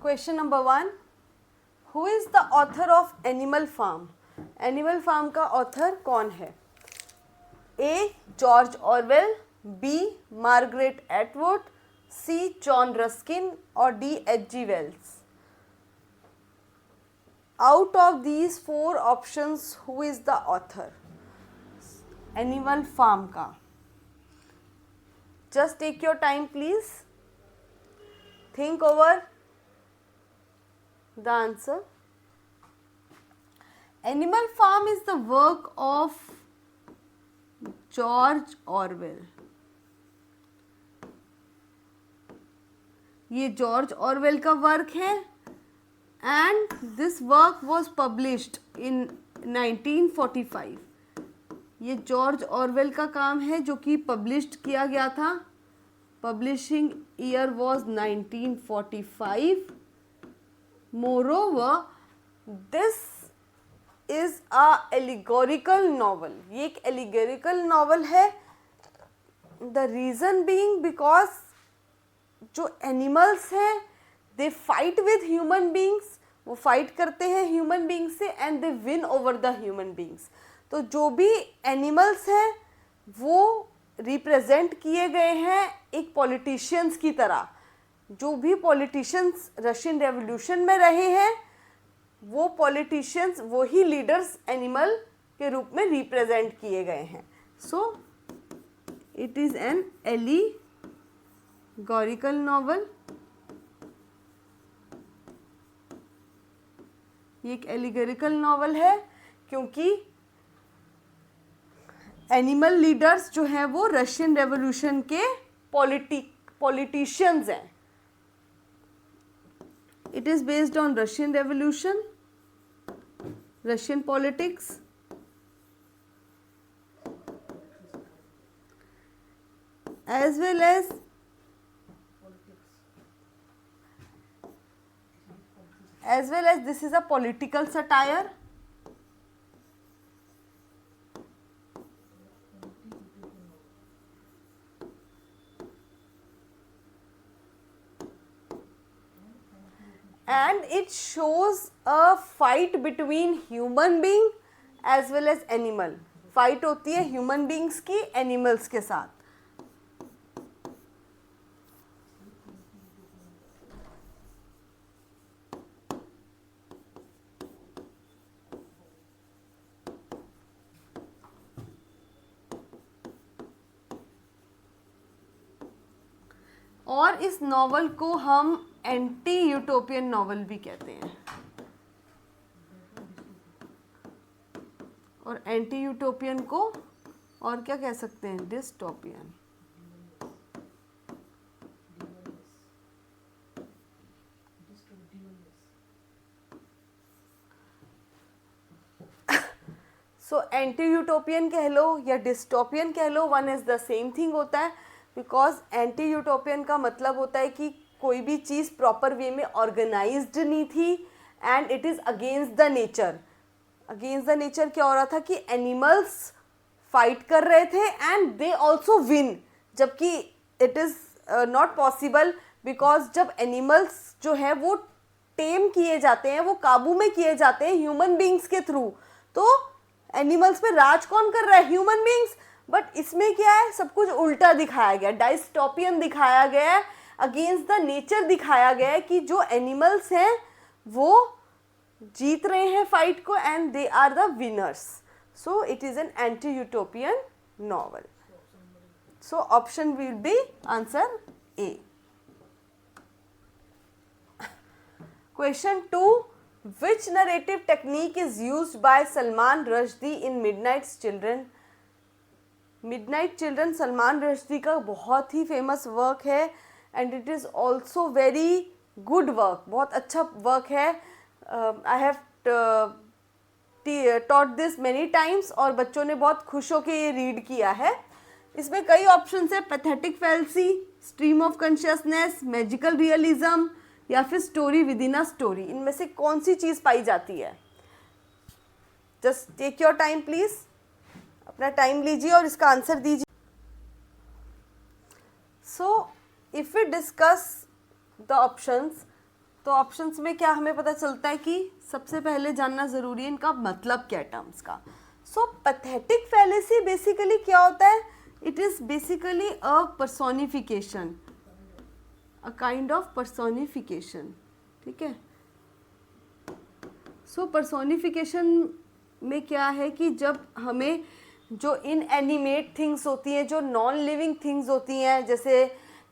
Question number 1, who is the author of animal farm? Animal farm का author कौन है? A George Orwell, B Margaret Atwood, C John Ruskin और D H G. Wells. Out of these 4 options who is the author animal farm का? Just take your time please, think over the answer. Animal Farm is the work of George Orwell. ये George Orwell का work है and this work was published इन 1945. ये George Orwell का काम है जो कि पब्लिश्ड किया गया था. Publishing year was 1945. Moreover, this is a allegorical novel. ये एक allegorical novel है. The reason being because जो animals हैं they fight with human beings, वो fight करते हैं human beings से and they win over the human beings. तो जो भी animals हैं वो रिप्रेजेंट किए गए हैं एक पॉलिटिशियंस की तरह. जो भी पॉलिटिशियंस रशियन रेवोल्यूशन में रहे हैं वो पॉलिटिशियंस, वही लीडर्स एनिमल के रूप में रिप्रेजेंट किए गए हैं. सो it is N allegorical novel. ये एक एलिगोरिकल नॉवल है क्योंकि एनिमल लीडर्स जो हैं वो रशियन रेवोल्यूशन के पॉलिटिशियंस हैं. It is based on Russian revolution, Russian politics, as well as this is a political satire. And it shows a fight between human being as well as animal. Fight होती है human beings की animals के साथ. और इस novel को हम anti utopian novel भी कहते हैं. और एंटी यूटोपियन को और क्या कह सकते हैं? डिस्टोपियन. सो एंटी यूटोपियन कह लो या डिस्टोपियन कह लो, one is the same thing होता है. बिकॉज एंटी यूटोपियन का मतलब होता है कि कोई भी चीज़ प्रॉपर वे में ऑर्गेनाइज्ड नहीं थी and it is against the nature. Against the nature क्या हो रहा था कि एनिमल्स फाइट कर रहे थे एंड दे ऑल्सो विन, जबकि it is not possible. Because जब एनिमल्स जो है वो टेम किए जाते हैं, वो काबू में किए जाते हैं ह्यूमन बींग्स के थ्रू, तो एनिमल्स पे राज कौन कर रहा है? Human beings. बट इसमें क्या है, सब कुछ उल्टा दिखाया गया, डाइस्टोपियन दिखाया गया है, अगेंस्ट द नेचर दिखाया गया है कि जो एनिमल्स हैं वो जीत रहे हैं फाइट को and they are the winners. So it is an anti utopian novel. So option will be answer a. Question 2, which narrative technique is used by Salman Rushdie in Midnight Children? Midnight Children Salman Rushdie का बहुत ही famous work है and it is also very good work. बहुत अच्छा work है. I have taught this many times और बच्चों ने बहुत खुश होकर ये रीड किया है. इसमें कई ऑप्शंस है: pathetic fallacy, stream of consciousness, magical realism या फिर story within a story. इनमें से कौन सी चीज़ पाई जाती है? Just take your time please, अपना टाइम लीजिए और इसका आंसर दीजिए. So if we discuss the options, तो ऑप्शंस में क्या हमें पता चलता है कि सबसे पहले जानना ज़रूरी है इनका मतलब क्या है टर्म्स का। सो पैथेटिक फैलेसी बेसिकली क्या होता है? It is basically a personification, a kind of personification, ठीक है। सो पर्सोनिफिकेशन में क्या है कि जब हमें जो इनएनिमेट थिंग्स होती हैं, जो नॉन लिविंग थिंग्स होती हैं, जैसे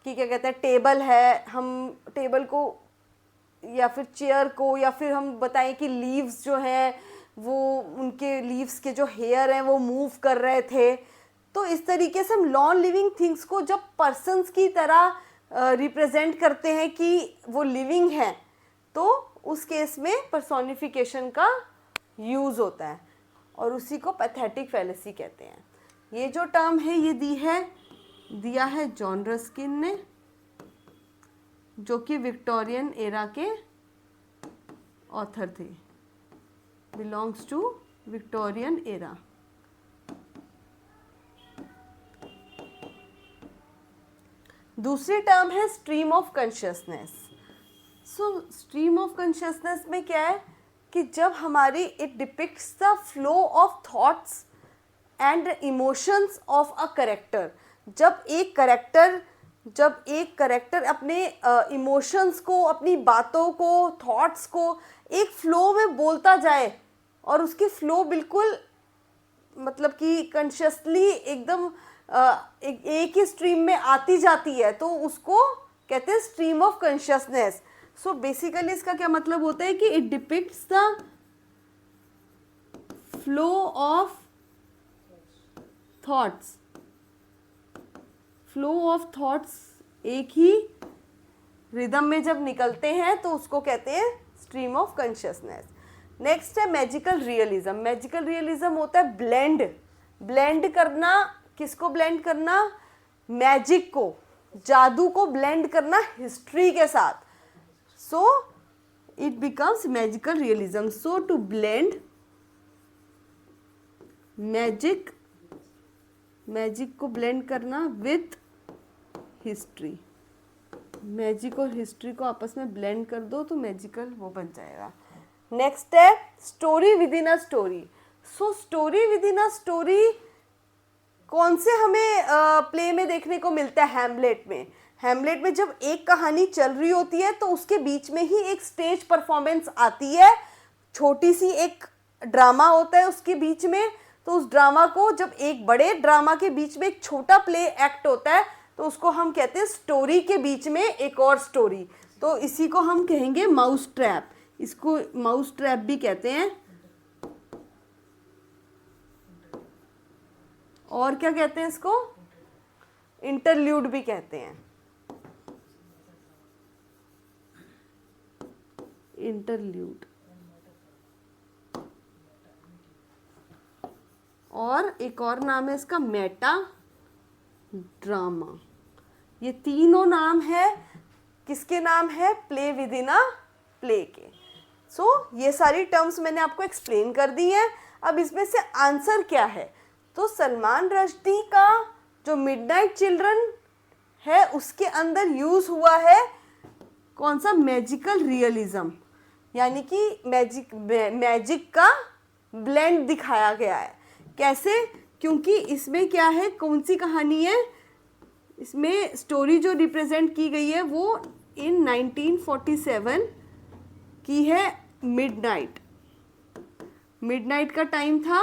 कि क्या कहते हैं टेबल है, हम टेबल को या फिर चेयर को, या फिर हम बताएं कि लीव्स जो हैं वो उनके लीव्स के जो हेयर हैं वो मूव कर रहे थे। तो इस तरीके से हम नॉन लिविंग थिंग्स को जब पर्सन्स की तरह रिप्रेजेंट करते हैं कि वो लिविंग हैं, तो उस केस में पर्सोनिफिकेशन का यूज़ होता है और उसी को पैथेटिक फैलेसी कहते हैं। ये जो टर्म है ये दिया है जॉन रस्किन ने, जो कि विक्टोरियन एरा के ऑथर थे, बिलोंग्स टू विक्टोरियन एरा। दूसरी टर्म है stream of consciousness. So stream of consciousness में क्या है कि जब हमारी it depicts the flow of thoughts and emotions of a character. जब एक करेक्टर अपने इमोशंस को, अपनी बातों को, थॉट्स को एक फ्लो में बोलता जाए और उसकी फ्लो बिल्कुल मतलब कि कॉन्शियसली एकदम एक ही स्ट्रीम में आती जाती है, तो उसको कहते हैं stream of consciousness. So basically इसका क्या मतलब होता है कि it depicts the flow of thoughts, एक ही रिदम में जब निकलते हैं तो उसको कहते हैं स्ट्रीम ऑफ कॉन्शियसनेस। नेक्स्ट है मैजिकल रियलिज्म। मैजिकल रियलिज्म होता है ब्लेंड करना। किसको ब्लेंड करना? मैजिक को, जादू को ब्लेंड करना हिस्ट्री के साथ। So it becomes magical realism. So to blend magic को ब्लेंड करना विथ हिस्ट्री। मैजिक और हिस्ट्री को आपस में ब्लेंड कर दो तो मैजिकल वो बन जाएगा। नेक्स्ट है story within a story. So story within a story कौन से हमें प्ले में देखने को मिलता है? हैमलेट में जब एक कहानी चल रही होती है तो उसके बीच में ही एक स्टेज परफॉर्मेंस आती है, छोटी सी एक ड्रामा होता है उसके बीच में। तो उस ड्रामा को, जब एक बड़े ड्रामा के बीच में एक छोटा प्ले एक्ट होता है तो उसको हम कहते हैं स्टोरी के बीच में एक और स्टोरी। तो इसी को हम कहेंगे माउस ट्रैप। इसको माउस ट्रैप भी कहते हैं। और क्या कहते हैं इसको? इंटरल्यूड भी कहते हैं। इंटरल्यूड। और एक और नाम है इसका मेटा ड्रामा। ये तीनों नाम है किसके नाम है? Play with in a play के। सो ये सारी टर्म्स मैंने आपको एक्सप्लेन कर दी हैं। अब इसमें से आंसर क्या है? तो सलमान रश्दी का जो मिडनाइट चिल्ड्रन है उसके अंदर यूज हुआ है कौन सा? मैजिकल रियलिज्म, यानी कि मैजिक का ब्लेंड दिखाया गया है। कैसे? क्योंकि इसमें क्या है, कौन सी कहानी है? इसमें स्टोरी जो रिप्रेजेंट की गई है वो इन 1947 की है। मिडनाइट का टाइम था।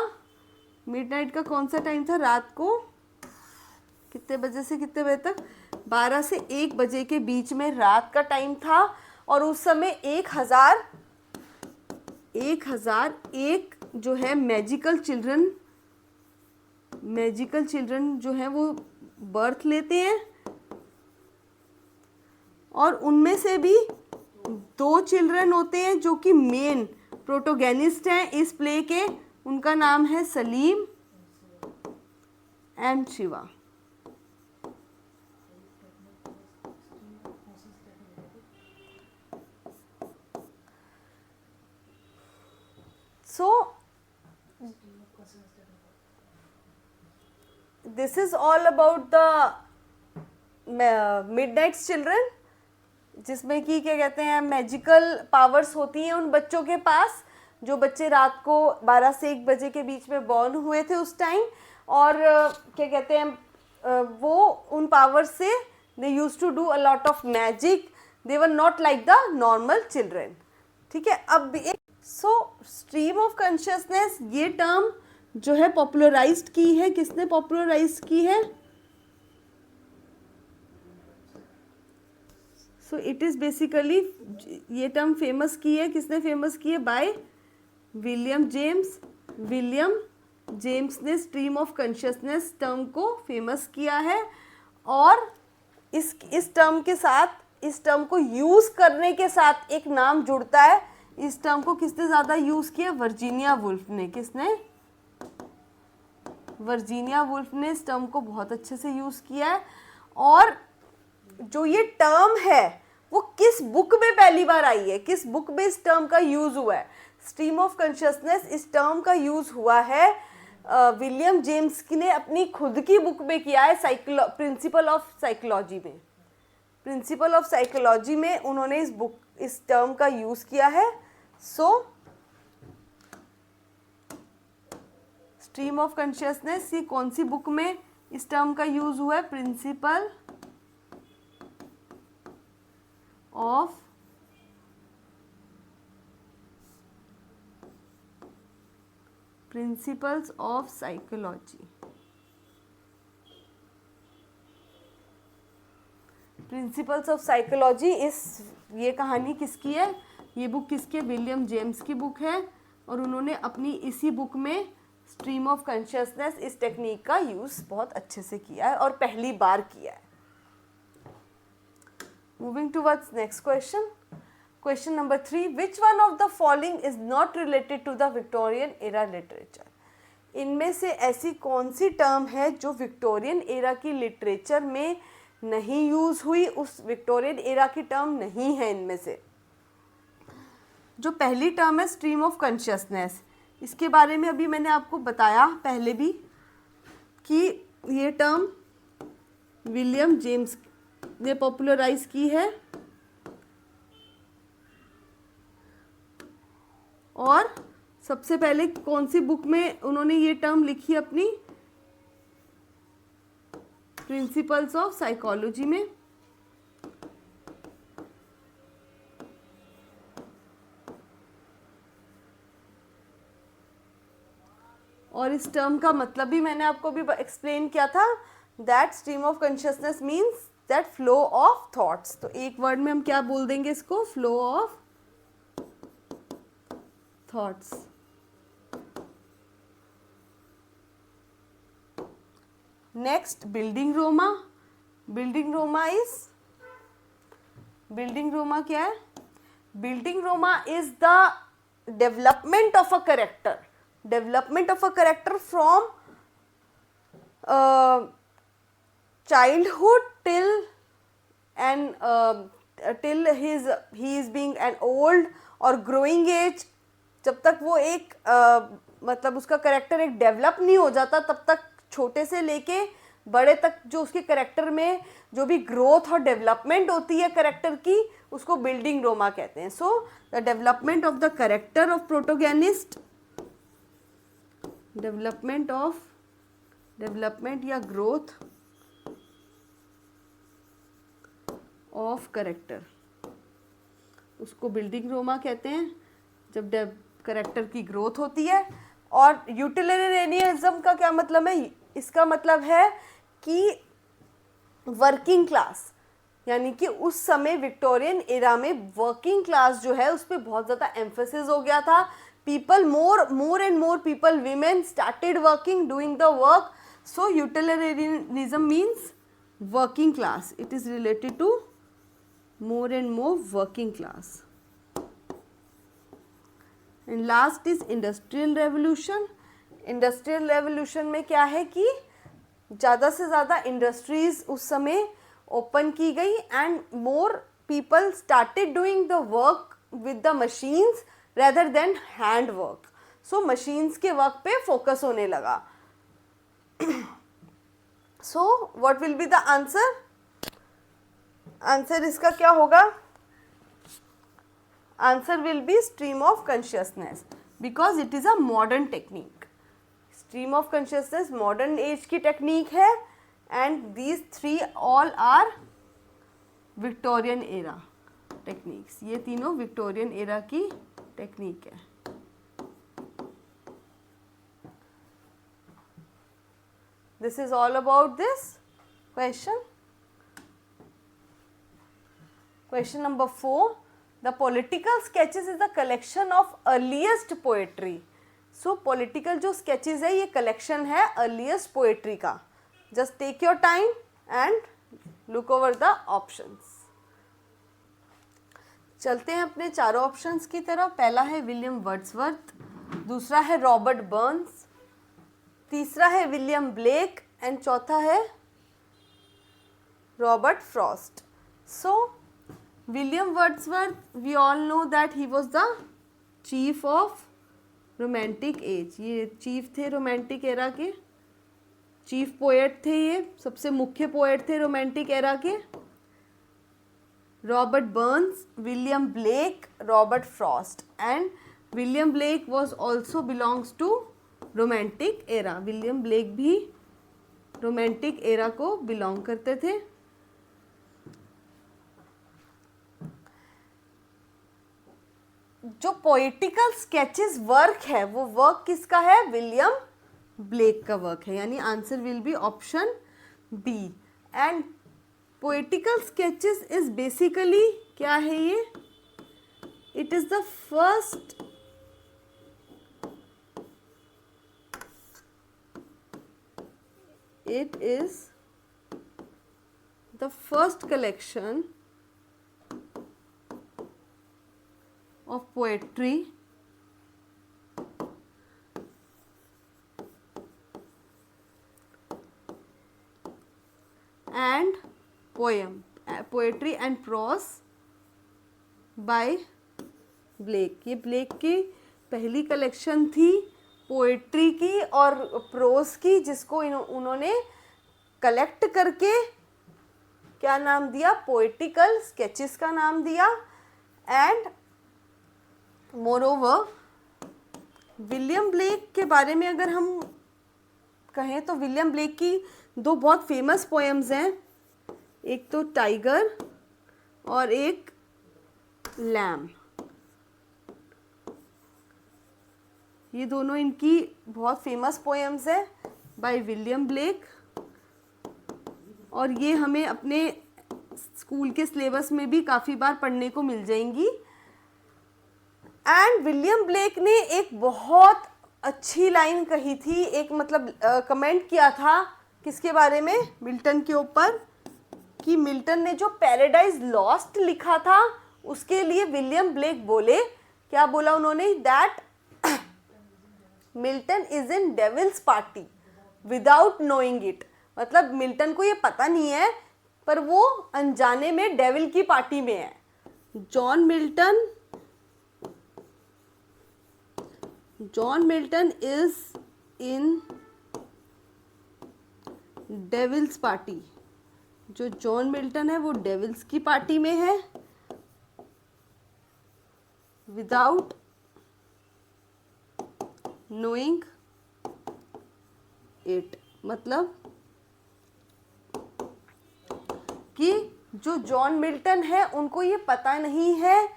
मिडनाइट का कौन सा टाइम था? रात को कितने बजे से कितने बजे तक? 12 से 1 बजे के बीच में रात का टाइम था। और उस समय 1001 जो है मैजिकल चिल्ड्रन जो है वो बर्थ लेते हैं। और उनमें से भी 2 चिल्ड्रन होते हैं जो कि मेन प्रोटोगेनिस्ट हैं इस प्ले के। उनका नाम है Salim and Shiva. So this is all about the Midnight's Children. जिसमें कि क्या कहते हैं मैजिकल पावर्स होती हैं उन बच्चों के पास, जो बच्चे रात को 12 से 1 बजे के बीच में बॉर्न हुए थे उस टाइम, और क्या कहते हैं वो उन पावर्स से they use to do a lot of magic, they were not like the normal children. ठीक है, अब एक स्ट्रीम ऑफ कॉन्शियसनेस ये टर्म जो है पॉपुलराइज्ड की है, किसने पॉपुलराइज्ड की है? सो इट इज़ बेसिकली, ये टर्म फेमस की है, किसने फेमस की है? By William James. William James ने स्ट्रीम ऑफ कॉन्शियसनेस टर्म को फेमस किया है, और इस टर्म के साथ, इस टर्म को यूज़ करने के साथ एक नाम जुड़ता है। इस टर्म को किसने ज़्यादा यूज़ किया? वर्जीनिया वुल्फ ने। किसने? वर्जीनिया वुल्फ ने इस टर्म को बहुत अच्छे से यूज़ किया है। और जो ये टर्म है वो किस बुक में पहली बार आई है, किस बुक में इस टर्म का यूज़ हुआ है? स्ट्रीम ऑफ कॉन्शियसनेस इस टर्म का यूज़ हुआ है विलियम जेम्स ने अपनी खुद की बुक में किया है, प्रिंसिपल ऑफ साइकोलॉजी में। प्रिंसिपल ऑफ साइकोलॉजी में उन्होंने इस टर्म का यूज़ किया है। सो स्ट्रीम ऑफ कॉन्शियसनेस ये कौन सी बुक में इस टर्म का यूज़ हुआ है? Principle of principles of psychology. Principles of psychology, ये कहानी किसकी है? ये बुक किसकी है? विलियम जेम्स की बुक है, और उन्होंने अपनी इसी बुक में स्ट्रीम ऑफ कॉन्शियसनेस इस टेक्निक का यूज़ बहुत अच्छे से किया है, और पहली बार किया है। Moving towards next question. Question number 3, which one of the following is not related to the Victorian era literature? इनमें से ऐसी कौन सी टर्म है जो विक्टोरियन एरा की लिटरेचर में नहीं यूज़ हुई? उस विक्टोरियन एरा की टर्म नहीं है इनमें से। जो पहली टर्म है स्ट्रीम ऑफ कॉन्शियसनेस, इसके बारे में अभी मैंने आपको बताया पहले भी कि ये टर्म विलियम जेम्स ने पॉपुलराइज की है, और सबसे पहले कौन सी बुक में उन्होंने ये टर्म लिखी अपनी? प्रिंसिपल्स ऑफ साइकोलॉजी में। और इस टर्म का मतलब भी मैंने आपको भी एक्सप्लेन किया था, that stream of consciousness means that flow of thoughts. तो एक वर्ड में हम क्या बोल देंगे इसको? Flow of thoughts। Next, building Roma। building Roma क्या है? building Roma is the development of a character, from childhood till he is being an old or growing age। जब तक वो एक मतलब उसका करेक्टर एक डेवलप नहीं हो जाता, तब तक छोटे से लेके बड़े तक जो उसके करेक्टर में जो भी ग्रोथ और डेवलपमेंट होती है करेक्टर की, उसको बिल्डिंग रोमा कहते हैं। So the development of the character of protagonist, development या ग्रोथ ऑफ करेक्टर, उसको बिल्डिंग रोमा कहते हैं, जब करेक्टर की ग्रोथ होती है। और यूटिलिटेरियनिज्म का क्या मतलब है? इसका मतलब है कि वर्किंग क्लास, यानी कि उस समय विक्टोरियन एरा में वर्किंग क्लास जो है उस पर बहुत ज़्यादा एम्फेसिस हो गया था। People more and more people, women started working, doing the work. So utilitarianism means working class, it is related to more and more working class. And last is industrial revolution. Industrial revolution में क्या है कि ज़्यादा से ज़्यादा industries उस समय open की गई, and more people started doing the work with the machines rather than hand work. So machines के वर्क पे फोकस होने लगा। So what will be the answer? Answer इसका क्या होगा? Answer will be stream of consciousness because it is a modern technique. Stream of consciousness modern age की technique है and these three all are Victorian era techniques. ये तीनों Victorian era की technique है. This is all about this question. Question number 4. The political sketches is a collection of earliest poetry. So political जो sketches है ये collection है earliest poetry का. Just take your time and look over the options. चलते हैं अपने चारों options की तरफ. पहला है विलियम वर्ड्सवर्थ, दूसरा है रॉबर्ट बर्न्स, तीसरा है विलियम ब्लेक एंड चौथा है Robert Frost. So William Wordsworth, we all know that he was the chief of romantic age. ये चीफ थे रोमांटिक एरा के, चीफ पोएट थे, ये सबसे मुख्य पोएट थे रोमांटिक एरा के. Robert Burns, William Blake, Robert Frost. And William Blake was also belongs to romantic era. William Blake भी रोमांटिक एरा को बिलोंग करते थे. जो पोएटिकल स्केचेस वर्क है वो वर्क किसका है? विलियम ब्लेक का वर्क है. यानी answer will be option B. And poetical sketches is basically क्या है ये? It is the first it is the first collection of poetry and poetry and prose by Blake. ये black की पहली collection थी पोएट्री की और प्रोज की, जिसको उन्होंने कलेक्ट करके क्या नाम दिया? पोएटिकल स्केचेस का नाम दिया. एंड मोरोवर विलियम ब्लेक के बारे में अगर हम कहें तो विलियम ब्लेक की दो बहुत फेमस पोएम्स हैं. एक तो टाइगर और एक लैम. ये दोनों इनकी बहुत फेमस पोएम्स है बाय विलियम ब्लेक और ये हमें अपने स्कूल के सिलेबस में भी काफ़ी बार पढ़ने को मिल जाएंगी. एंड विलियम ब्लेक ने एक बहुत अच्छी लाइन कही थी, एक मतलब कमेंट किया था किसके बारे में? मिल्टन के ऊपर, कि मिल्टन ने जो पैराडाइज लॉस्ट लिखा था उसके लिए विलियम ब्लेक बोले, क्या बोला उन्होंने? That Milton is in devil's party without knowing it. मतलब मिल्टन को ये पता नहीं है पर वो अनजाने में डेविल की पार्टी में है. John Milton is in devil's party. जो जॉन मिल्टन है वो डेविल्स की पार्टी में है विदाउट नोइंग इट. मतलब कि जो जॉन मिल्टन है उनको ये पता नहीं है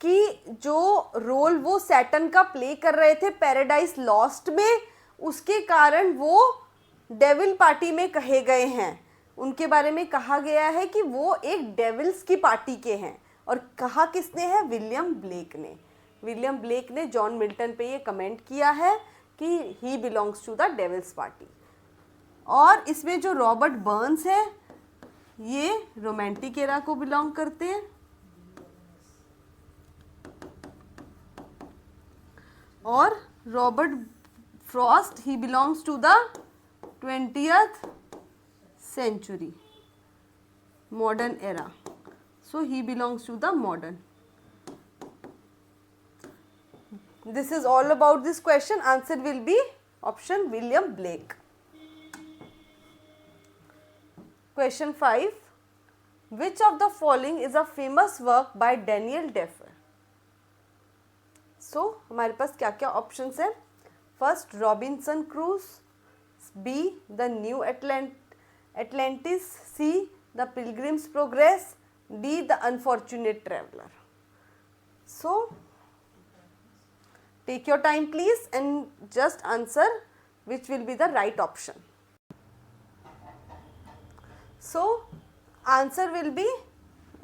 कि जो रोल वो सैटर्न का प्ले कर रहे थे पैराडाइज लॉस्ट में, उसके कारण वो डेविल पार्टी में कहे गए हैं. उनके बारे में कहा गया है कि वो एक डेविल्स की पार्टी के हैं. और कहा किसने है? विलियम ब्लेक ने. विलियम ब्लेक ने जॉन मिल्टन पे ये कमेंट किया है कि he belongs to the devil's party. और इसमें जो रॉबर्ट बर्न्स है ये रोमांटिक एरा को बिलोंग करते हैं. और Robert Frost he belongs to the 20th century modern era. So he belongs to the modern. This is all about this question. Answer will be option William Blake. Question 5. Which of the following is a famous work by Daniel Defoe? हमारे पास क्या क्या options है? First Robinson cruise, be the new Atlantis, see the pilgrims progress, D the unfortunate traveller. So take your time please and just answer which will be the right option. So answer will be,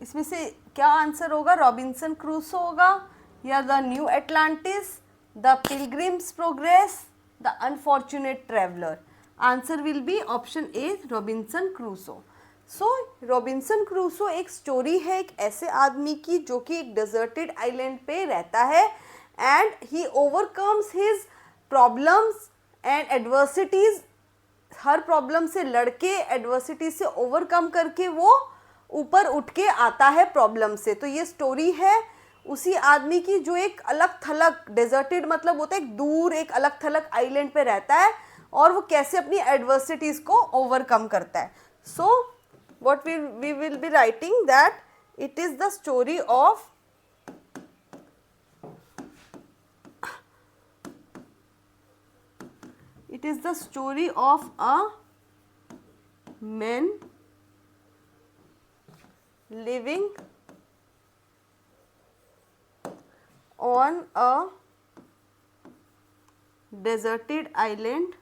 इसमें से क्या answer होगा? Robinson Crusoe होगा या the new Atlantis, the pilgrims progress, the unfortunate traveller. Answer will be option A, Robinson Crusoe. So Robinson Crusoe एक story है एक ऐसे आदमी की जो कि एक डेजर्टेड आइलैंड पे रहता है and he overcomes his problems and adversities. Her problem से लड़के एडवर्सिटी से ओवरकम करके वो ऊपर उठ के आता है प्रॉब्लम से. तो ये स्टोरी है उसी आदमी की जो एक अलग थलग, डेजर्टेड मतलब होता है एक दूर एक अलग थलग आइलैंड पे रहता है और वो कैसे अपनी एडवर्सिटीज को ओवरकम करता है. सो what we will be writing that it is the story of a man living on a deserted island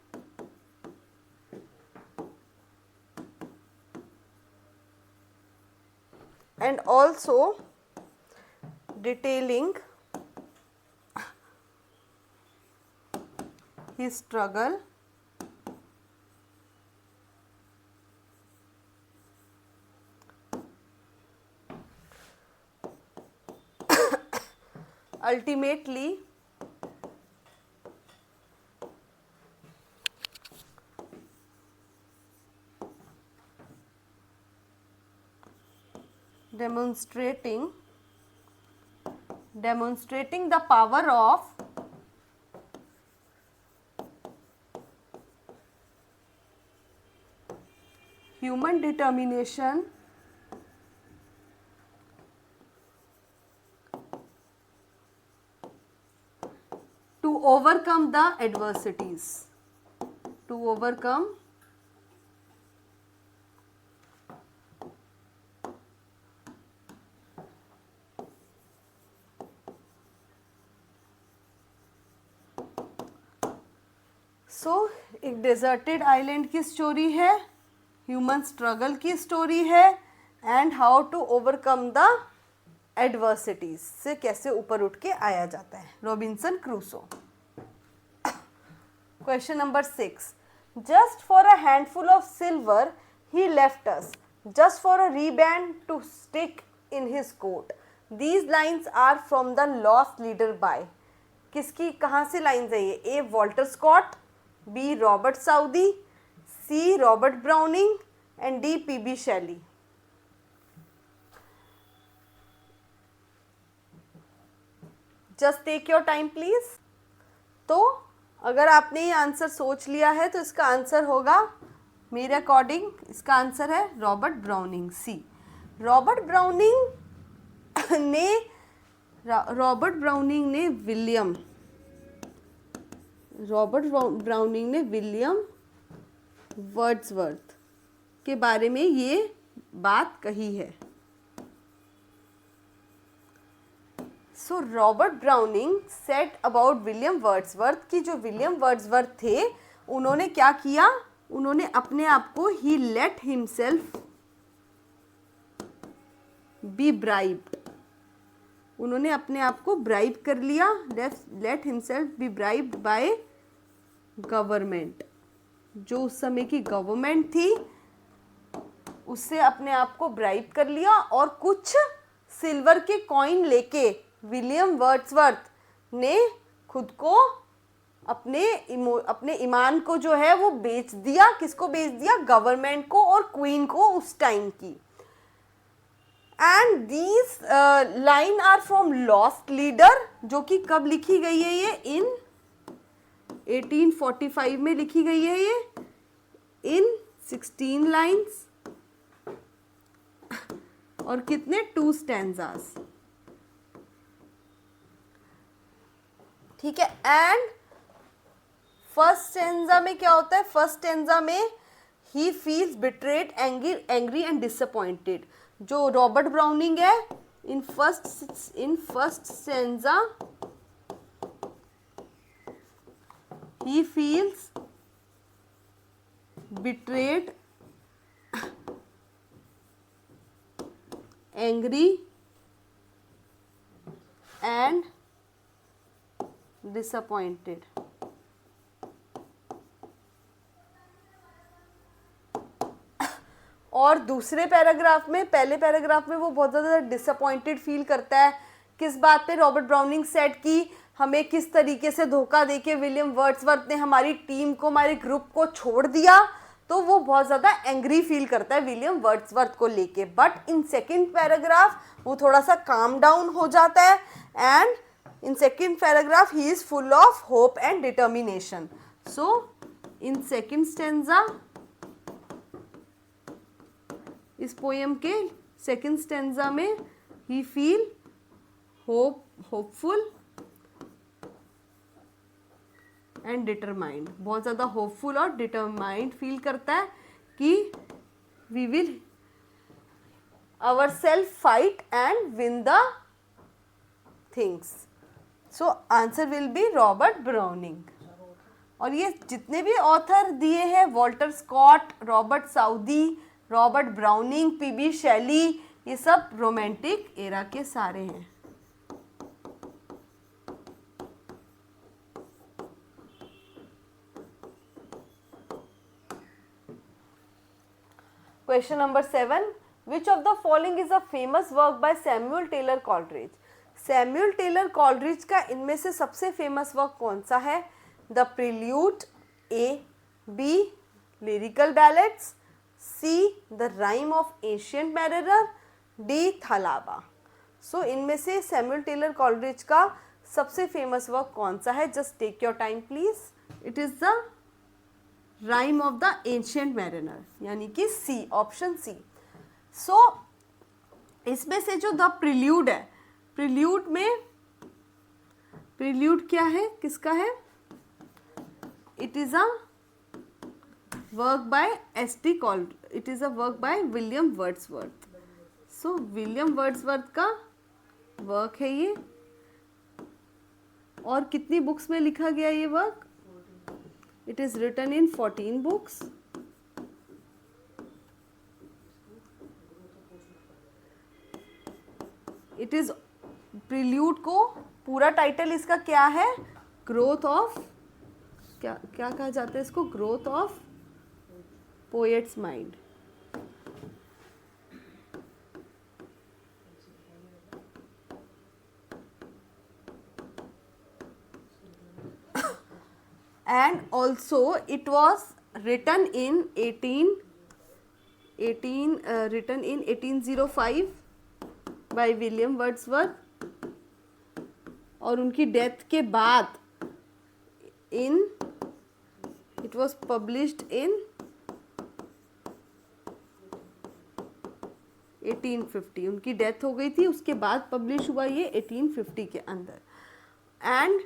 and also detailing his struggle ultimately demonstrating the power of human determination to overcome the adversities, to overcome एक deserted island की story है, human struggle की story है and how to overcome the adversities, से कैसे ऊपर उठ के आया जाता है. Robinson Crusoe. Question number 6. Just for a handful of silver he left us, just for a riband to stick in his coat. These lines are from the lost leader by. किसकी कहाँ से लाइन्स है ये? A Walter Scott, B Robert Saudi, C Robert Browning and D P B Shelley. Just take your time please. तो अगर आपने ये answer सोच लिया है तो इसका आंसर होगा मेरे अकॉर्डिंग, इसका आंसर है रॉबर्ट ब्राउनिंग, सी. रॉबर्ट ब्राउनिंग ने विलियम वर्ड्सवर्थ के बारे में ये बात कही है. सो Robert browning said about William Wordsworth कि जो विलियम वर्ड्सवर्थ थे उन्होंने क्या किया, उन्होंने अपने आप को ही लेट हिमसेल्फ बी ब्राइब्ड, उन्होंने अपने आप को ब्राइब कर लिया, let himself be bribed by government. जो उस समय की गवर्नमेंट थी उससे अपने आप को ब्राइब कर लिया और कुछ सिल्वर के कॉइन लेके विलियम वर्ड्सवर्थ ने खुद को अपने ईमान को जो है वो बेच दिया. किसको बेच दिया? गवर्नमेंट को और क्वीन को उस टाइम की. And these line are from Lost Leader, जो कि कब लिखी गई है? ये इन 1845 में लिखी गई है ये, इन 16 लाइन्स और कितने 2 स्टैंजास. ठीक है। एंड फर्स्ट स्टेंजा में क्या होता है, फर्स्ट स्टेंजा में he feels betrayed, angry and disappointed. जो रॉबर्ट ब्राउनिंग है, in first stanza he feels betrayed, angry and disappointed. और दूसरे पैराग्राफ में, पहले पैराग्राफ में वो बहुत ज़्यादा डिसअपॉइंटेड फील करता है। किस बात पे? रॉबर्ट ब्राउनिंग सेड कि हमें किस तरीके से धोखा देके विलियम वर्ड्सवर्थ ने हमारी टीम को, हमारे ग्रुप को छोड़ दिया। तो वो बहुत ज़्यादा एंग्री फील करता है विलियम वर्ड्सवर्थ को लेके। बट इन सेकेंड पैराग्राफ वो थोड़ा सा काम डाउन हो जाता है and in second paragraph he is full of hope and determination. So in second stanza, इस पोएम के सेकेंड स्टेंजा में he feel hopeful and determined, बहुत ज़्यादा होपफुल और डिटरमाइंड फील करता है कि we will our self fight and win the things. So answer will be Robert Browning. और ये जितने भी ऑथर दिए हैं, Walter Scott, Robert Southey, Robert Browning, P B Shelley, ये सब रोमांटिक एरा के सारे हैं। Question number 7, which of the following is a famous work by Samuel Taylor Coleridge. Samuel Taylor Coleridge का इनमें से सबसे फेमस वर्क कौन सा है? The prelude, A, B lyrical ballads, C the rhyme of ancient mariner, D Thalaba. So इनमें से सैमुअल टेलर कॉलरिज का सबसे फेमस वर्क कौन सा है? Just take your time please. It is the rhyme of the Ancient Mariner, यानी कि सी, ऑप्शन सी। सो इसमें से जो द प्रिल्यूड है, प्रिल्यूड में, प्रिल्यूड क्या है, किसका है? It is a work by S T. Coleridge, it is a work by William Wordsworth. So William Wordsworth का वर्क है ये। और कितनी बुक्स में लिखा गया ये work? It is written in 14 books. It is, prelude को पूरा टाइटल इसका क्या है? ग्रोथ ऑफ, क्या क्या कहा जाता है इसको? Growth of poets mind. And also it was written in 1805 by William Wordsworth, और उनकी डेथ के बाद it was published in 1850। उनकी डेथ हो गई थी, उसके बाद पब्लिश हुआ ये 1850 के अंदर। एंड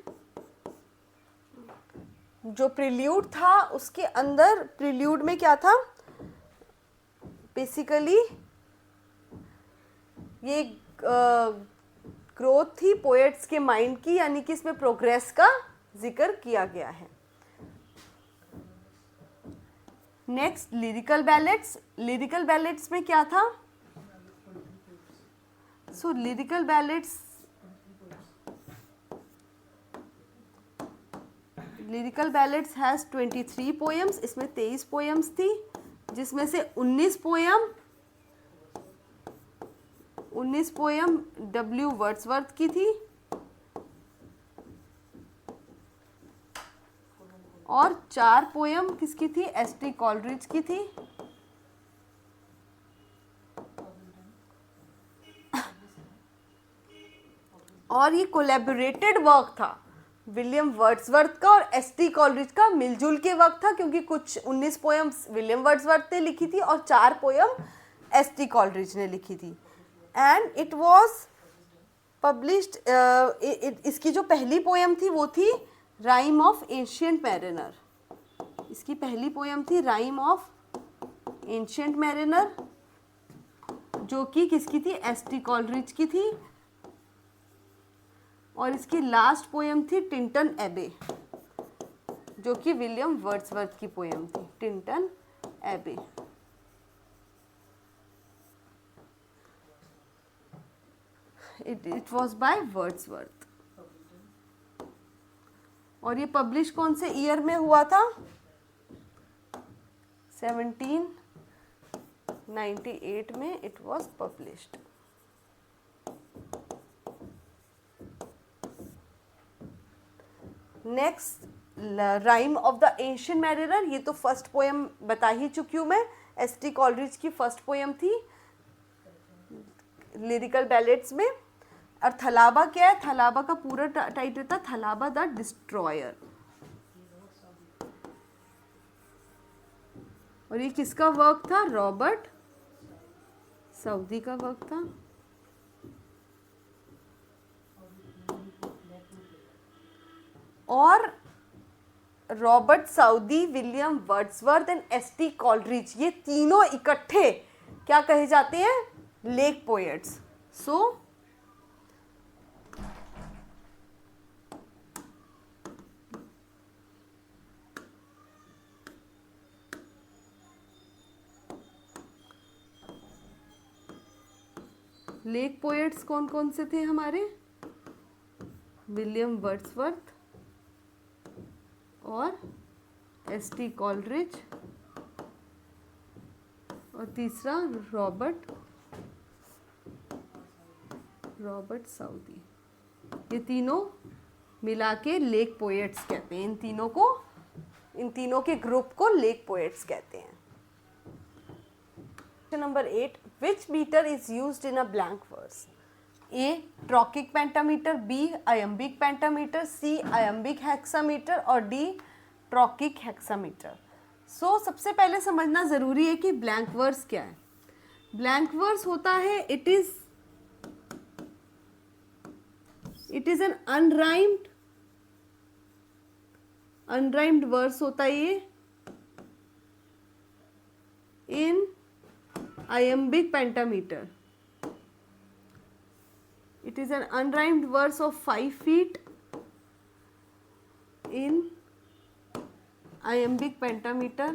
जो प्रिल्यूड था उसके अंदर, प्रिल्यूड में क्या था? बेसिकली ये ग्रोथ थी पोएट्स के माइंड की, यानी कि इसमें प्रोग्रेस का जिक्र किया गया है। Next lyrical ballads. Lyrical ballads में क्या था? So lyrical ballads, lyrical ballads has 23 poems. इसमें 23 पोएम्स थी, जिसमें से 19 पोएम डब्ल्यू वर्ड्सवर्थ की थी और 4 पोएम किसकी थी? एस.टी. कॉलरिज की थी। और ये कोलैबोरेटेड वर्क था, विलियम वर्ड्सवर्थ का और एस.टी. कॉलरिज का मिलजुल के वर्क था, क्योंकि कुछ 19 पोएम्स विलियम वर्ड्सवर्थ ने लिखी थी और 4 पोएम एस.टी. कॉलरिज ने लिखी थी। एंड इट वाज पब्लिश्ड, इसकी जो पहली पोएम थी वो थी राइम ऑफ एंशिएंट मैरिनर। इसकी पहली पोएम थी राइम ऑफ एंशिएंट मैरिनर, जो कि किसकी थी, एस.टी. कॉलरिज की थी। और इसकी लास्ट पोएम थी टिंटन एबे, जो कि विलियम वर्ड्सवर्थ की पोएम थी, टिंटन एबे। It was by Wordsworth. और ये पब्लिश कौन से ईयर में हुआ था, 1798 में it was published. Next, rhyme of the ancient mariner, ये तो फर्स्ट पोएम बता ही चुकी हूँ मैं, एस.टी. कॉलरिज की फर्स्ट पोएम थी लिरिकल बैलेट्स में। और थलाबा क्या है, थलाबा का पूरा टाइटल था थलाबा द डिस्ट्रॉयर। और ये किसका वर्क था, रॉबर्ट साउदी का वर्क था। और Robert Southey, William Wordsworth and S T. Coleridge, ये तीनों इकट्ठे क्या कहे जाते हैं, Lake Poets. So Lake Poets कौन कौन से थे हमारे, विलियम वर्ड्सवर्थ और एस.टी. कॉलरिज, और तीसरा रॉबर्ट साउदी। ये तीनों मिला के लेक पोएट्स कहते हैं। इन तीनों के ग्रुप को लेक पोएट्स कहते हैं। Number 8, which meter is used in a blank verse? A. Trochaic pentameter, B. Iambic pentameter, C. Iambic hexameter और D. Trochaic hexameter। So सबसे पहले समझना जरूरी है कि ब्लैंक वर्स क्या है। ब्लैंक वर्स होता है it is an unrhymed verse होता है ये इन iambic pentameter. It is an unrhymed verse of 5 feet in iambic pentameter.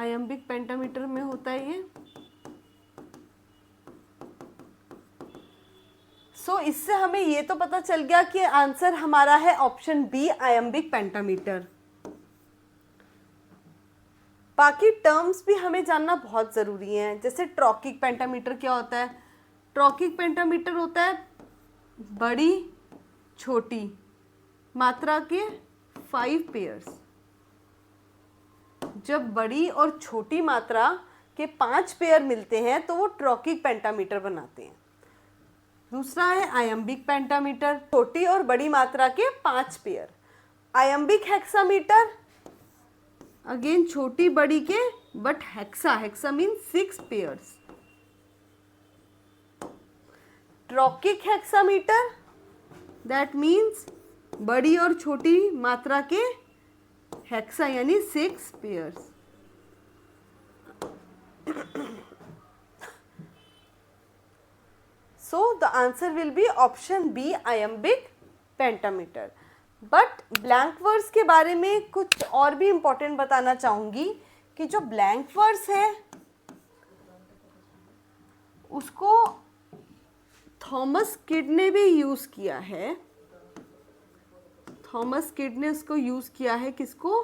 iambic pentameter में होता है ये। सो इससे हमें ये तो पता चल गया कि आंसर हमारा है ऑप्शन बी, iambic pentameter। बाकी टर्म्स भी हमें जानना बहुत ज़रूरी है। जैसे ट्रॉकिक पेंटामीटर क्या होता है, ट्रॉकिक पेंटामीटर होता है बड़ी छोटी मात्रा के 5 पेयर्स। जब बड़ी और छोटी मात्रा के 5 पेयर मिलते हैं तो वो ट्रॉकिक पेंटामीटर बनाते हैं। दूसरा है आयम्बिक पेंटामीटर, छोटी और बड़ी मात्रा के 5 पेयर। आयम्बिक हेक्सामीटर अगेन छोटी बड़ी के but hexa mean 6 pairs. Trochaic hexameter that means बड़ी और छोटी मात्रा के हेक्सा यानी 6 pairs. So the answer will be option B, iambic pentameter। But blank verse के बारे में कुछ और भी इम्पोर्टेंट बताना चाहूँगी कि जो ब्लैंक वर्स है उसको थॉमस किड ने भी यूज़ किया है। थॉमस किड ने उसको यूज़ किया है, किसको,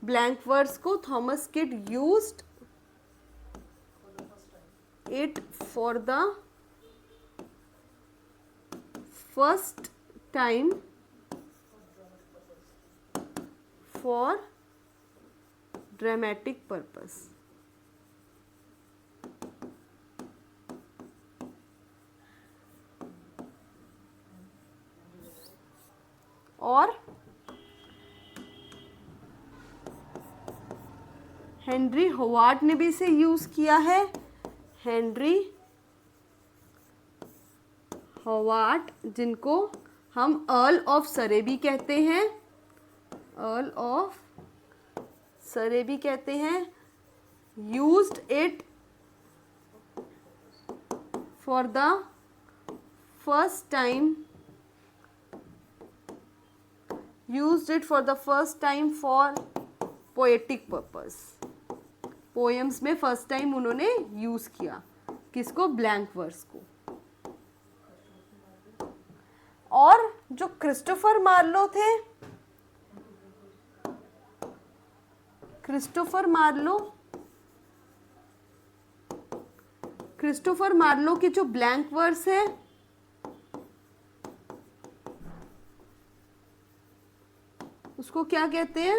ब्लैंक वर्स को। Thomas kid used it for the first time for dramatic purpose। और हेनरी होवार्ड ने भी इसे यूज किया है। हेनरी होवार्ड, जिनको हम अर्ल ऑफ सरे भी कहते हैं, अर्ल ऑफ सरे भी कहते हैं, used it for the first time, used it for the first time for poetic purpose. Poems में फर्स्ट टाइम उन्होंने यूज किया किसको, ब्लैंक वर्स को. और जो क्रिस्टोफर मार्लो थे, क्रिस्टोफर मार्लो के जो ब्लैंक वर्स है उसको क्या कहते हैं,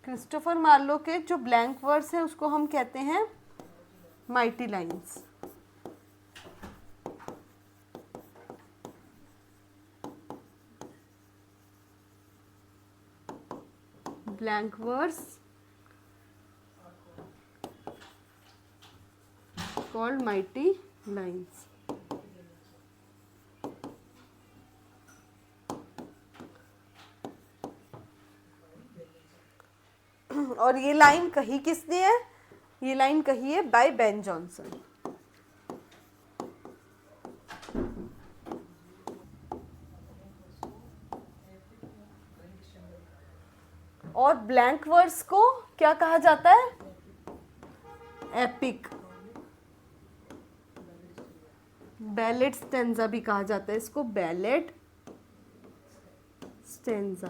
क्रिस्टोफर मार्लो के जो ब्लैंक वर्स है उसको हम कहते हैं mighty lines. Blank verse called mighty lines. और ये लाइन कही किसने है, ये लाइन कही है बाय बेन जॉनसन. और ब्लैंक वर्स को क्या कहा जाता है, एपिक, बैलेट स्टेंजा भी कहा जाता है इसको, बैलेट स्टेंजा,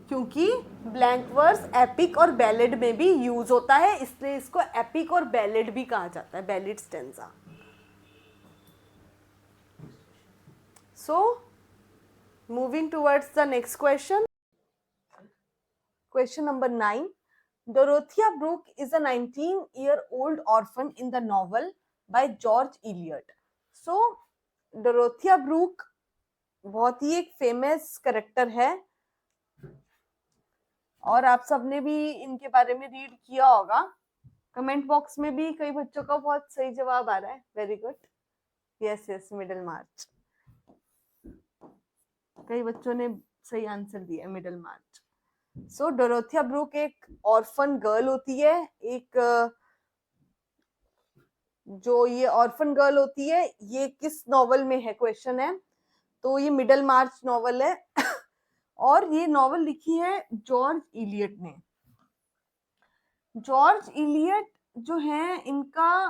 क्योंकि ब्लैंक वर्स एपिक और बैलेड में भी यूज होता है, इसलिए इसको एपिक और बैलेड भी कहा जाता है, ballot stanza. So moving towards the next question. Question number 9. Dorothea Brooke is a 19-year-old orphan in the novel by George Eliot. So, Dorothea Brooke बहुत ही एक फेमस कैरेक्टर है और आप सबने भी इनके बारे में रीड किया होगा. कमेंट बॉक्स में भी कई बच्चों का बहुत सही जवाब आ रहा है. Very good. Yes yes, Middlemarch. कई बच्चों ने सही आंसर दिया, Middlemarch. So Dorothea Brooke एक ऑर्फन गर्ल होती है. एक जो ये ऑर्फन गर्ल होती है ये किस नॉवल में है क्वेश्चन है, तो ये मिडल मार्च नॉवल है और ये नॉवल लिखी है जॉर्ज इलियट ने. जॉर्ज इलियट जो है इनका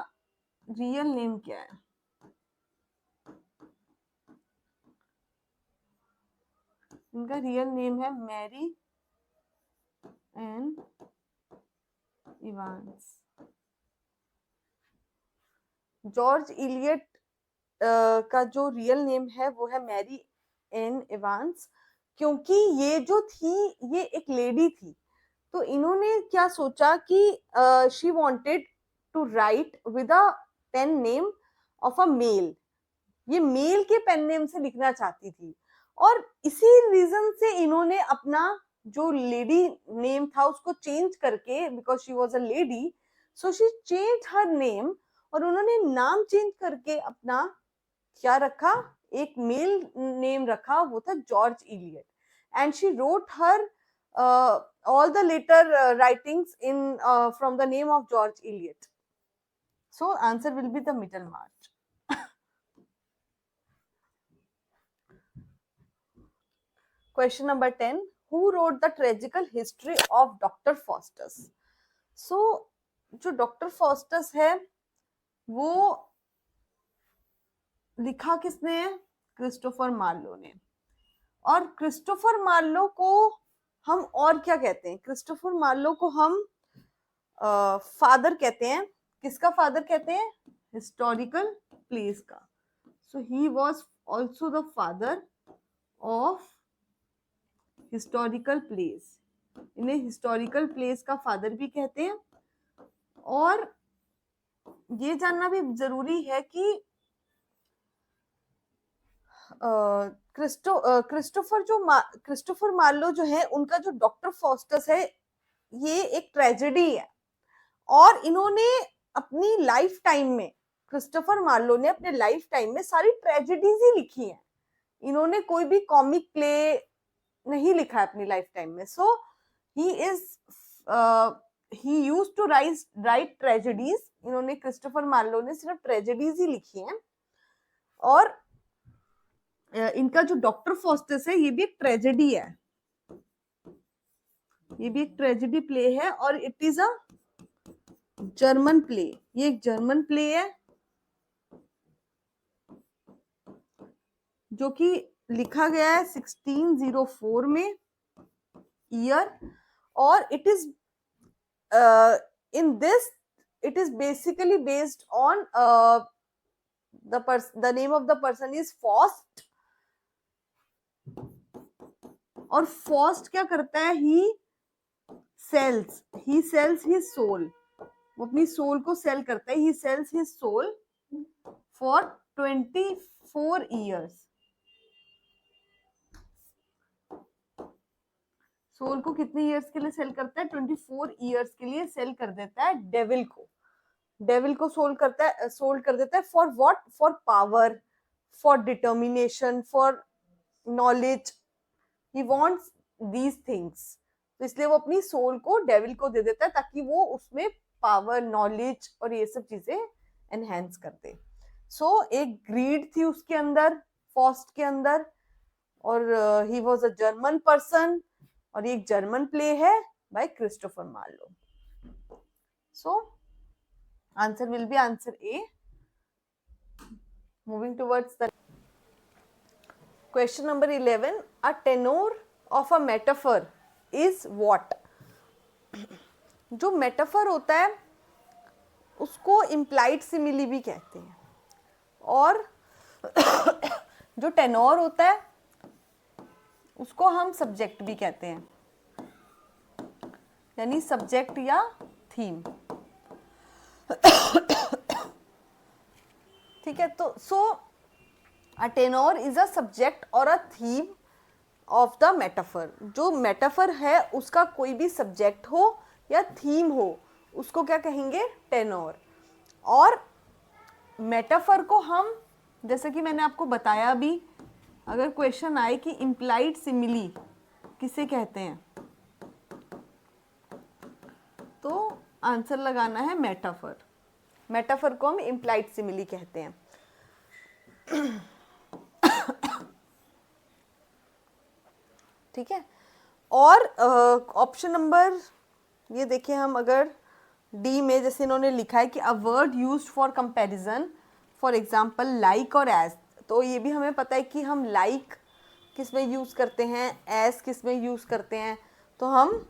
रियल नेम क्या है, इनका रियल नेम है Mary Ann Evans. George Eliot का जो रियल नेम है वो है मैरी एन इवांस, क्योंकि ये जो थी ये एक लेडी थी, तो इन्होंने क्या सोचा कि she wanted to write with a pen name of a male. ये मेल के पेन नेम से लिखना चाहती थी और इसी रीजन से इन्होंने अपना जो लेडी नेम था उसको चेंज करके, because she was a lady, so she change her name, और उन्होंने नाम चेंज करके अपना क्या रखा, एक मेल नेम रखा, वो था George Eliot. And she wrote her all the later writings in from the name of George Eliot. So answer will be the Middlemarch. Question number 10. Who wrote the tragical history of Dr. Faustus? So जो doctor Faustus है वो लिखा किसने है, Christopher Marlowe ने. और Christopher Marlowe को हम और क्या कहते हैं, क्रिस्टोफर मार्लो को हम फादर कहते हैं. किसका फादर कहते हैं, हिस्टोरिकल प्लेस का. So he was also the father of historical plays. इन्हें हिस्टोरिकल प्लेस का फादर भी कहते हैं. और ये जानना भी जरूरी है कि क्रिस्टोफर मार्लो जो है, उनका जो डॉक्टर फॉस्टस है, ये एक ट्रेजेडी है। और इन्होंने अपनी लाइफ टाइम में, क्रिस्टोफर मार्लो ने अपने लाइफ टाइम में सारी ट्रेजेडीज ही लिखी हैं। इन्होंने कोई भी कॉमिक प्ले नहीं लिखा है अपनी लाइफ टाइम में। So he used to write tragedies. इन्होंने, क्रिस्टोफर मार्लो ने सिर्फ ट्रेजेडीज ही लिखी हैं। और इनका जो डॉक्टर फॉस्टस है, ये भी एक ट्रेजेडी है, ये भी एक ट्रेजेडी प्ले है, और it is a German play. ये एक जर्मन प्ले है जो कि लिखा गया है 1604 में ईयर। और it is in this, it is basically based on the name of the person is Faust। और फॉस्ट क्या करता है? He sells his soul। वो अपनी सोल को सेल करता है। He sells his soul for 24 years। Soul को कितने ईयर्स के लिए सेल करता है? 24 ईयर्स के लिए सेल कर देता है डेविल को। डेविल को सोल्ड कर देता है for what? For power, for determination, for knowledge. He wants these things. तो इसलिए वो अपनी सोल को डेविल को दे देता है ताकि वो उसमें पावर, नॉलेज और ये सब चीजें एनहेंस कर दे। सो एक ग्रीड थी उसके अंदर, फॉस्ट के अंदर, और he was a German person. और ये एक जर्मन प्ले है by Christopher Marlowe. So answer will be answer A. Moving towards the question number 11. A tenor of a metaphor is what? जो मेटाफर होता है उसको इम्प्लाइड सिमिली भी कहते हैं, और जो टेनोर होता है उसको हम सब्जेक्ट भी कहते हैं, यानी सब्जेक्ट या थीम। ठीक है, तो सो अ टेनोर इज अ सब्जेक्ट और a theme of the metaphor. जो मेटाफर है उसका कोई भी सब्जेक्ट हो या थीम हो, उसको क्या कहेंगे? टेनोर। और मेटाफर को हम, जैसे कि मैंने आपको बताया भी, अगर क्वेश्चन आए कि इम्प्लाइड सिमिली किसे कहते हैं, तो आंसर लगाना है मेटाफर। मेटाफर को हम इम्प्लाइड सिमिली कहते हैं। ठीक है, और ऑप्शन नंबर, ये देखिए, हम अगर डी में जैसे इन्होंने लिखा है कि a word used for comparison, for example like और एज, तो ये भी हमें पता है कि हम लाइक किस में यूज करते हैं, एज किस में यूज करते हैं। तो हम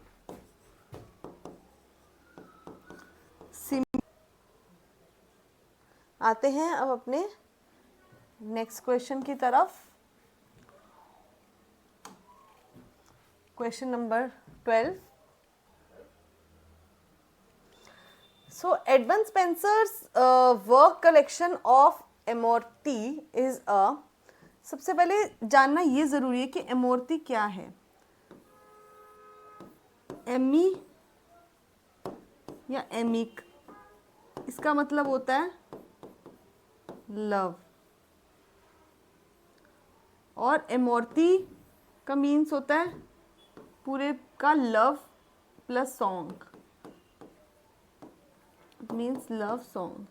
आते हैं अब अपने नेक्स्ट क्वेश्चन की तरफ। Question number 12। So Edmund Spenser's work collection of Amoretti is a, सबसे पहले जानना ये जरूरी है कि एमोर्टी क्या है। एमी या एमिक, इसका मतलब होता है लव, और एमोर्टी का मीन्स होता है पूरे का love plus song, it means love song,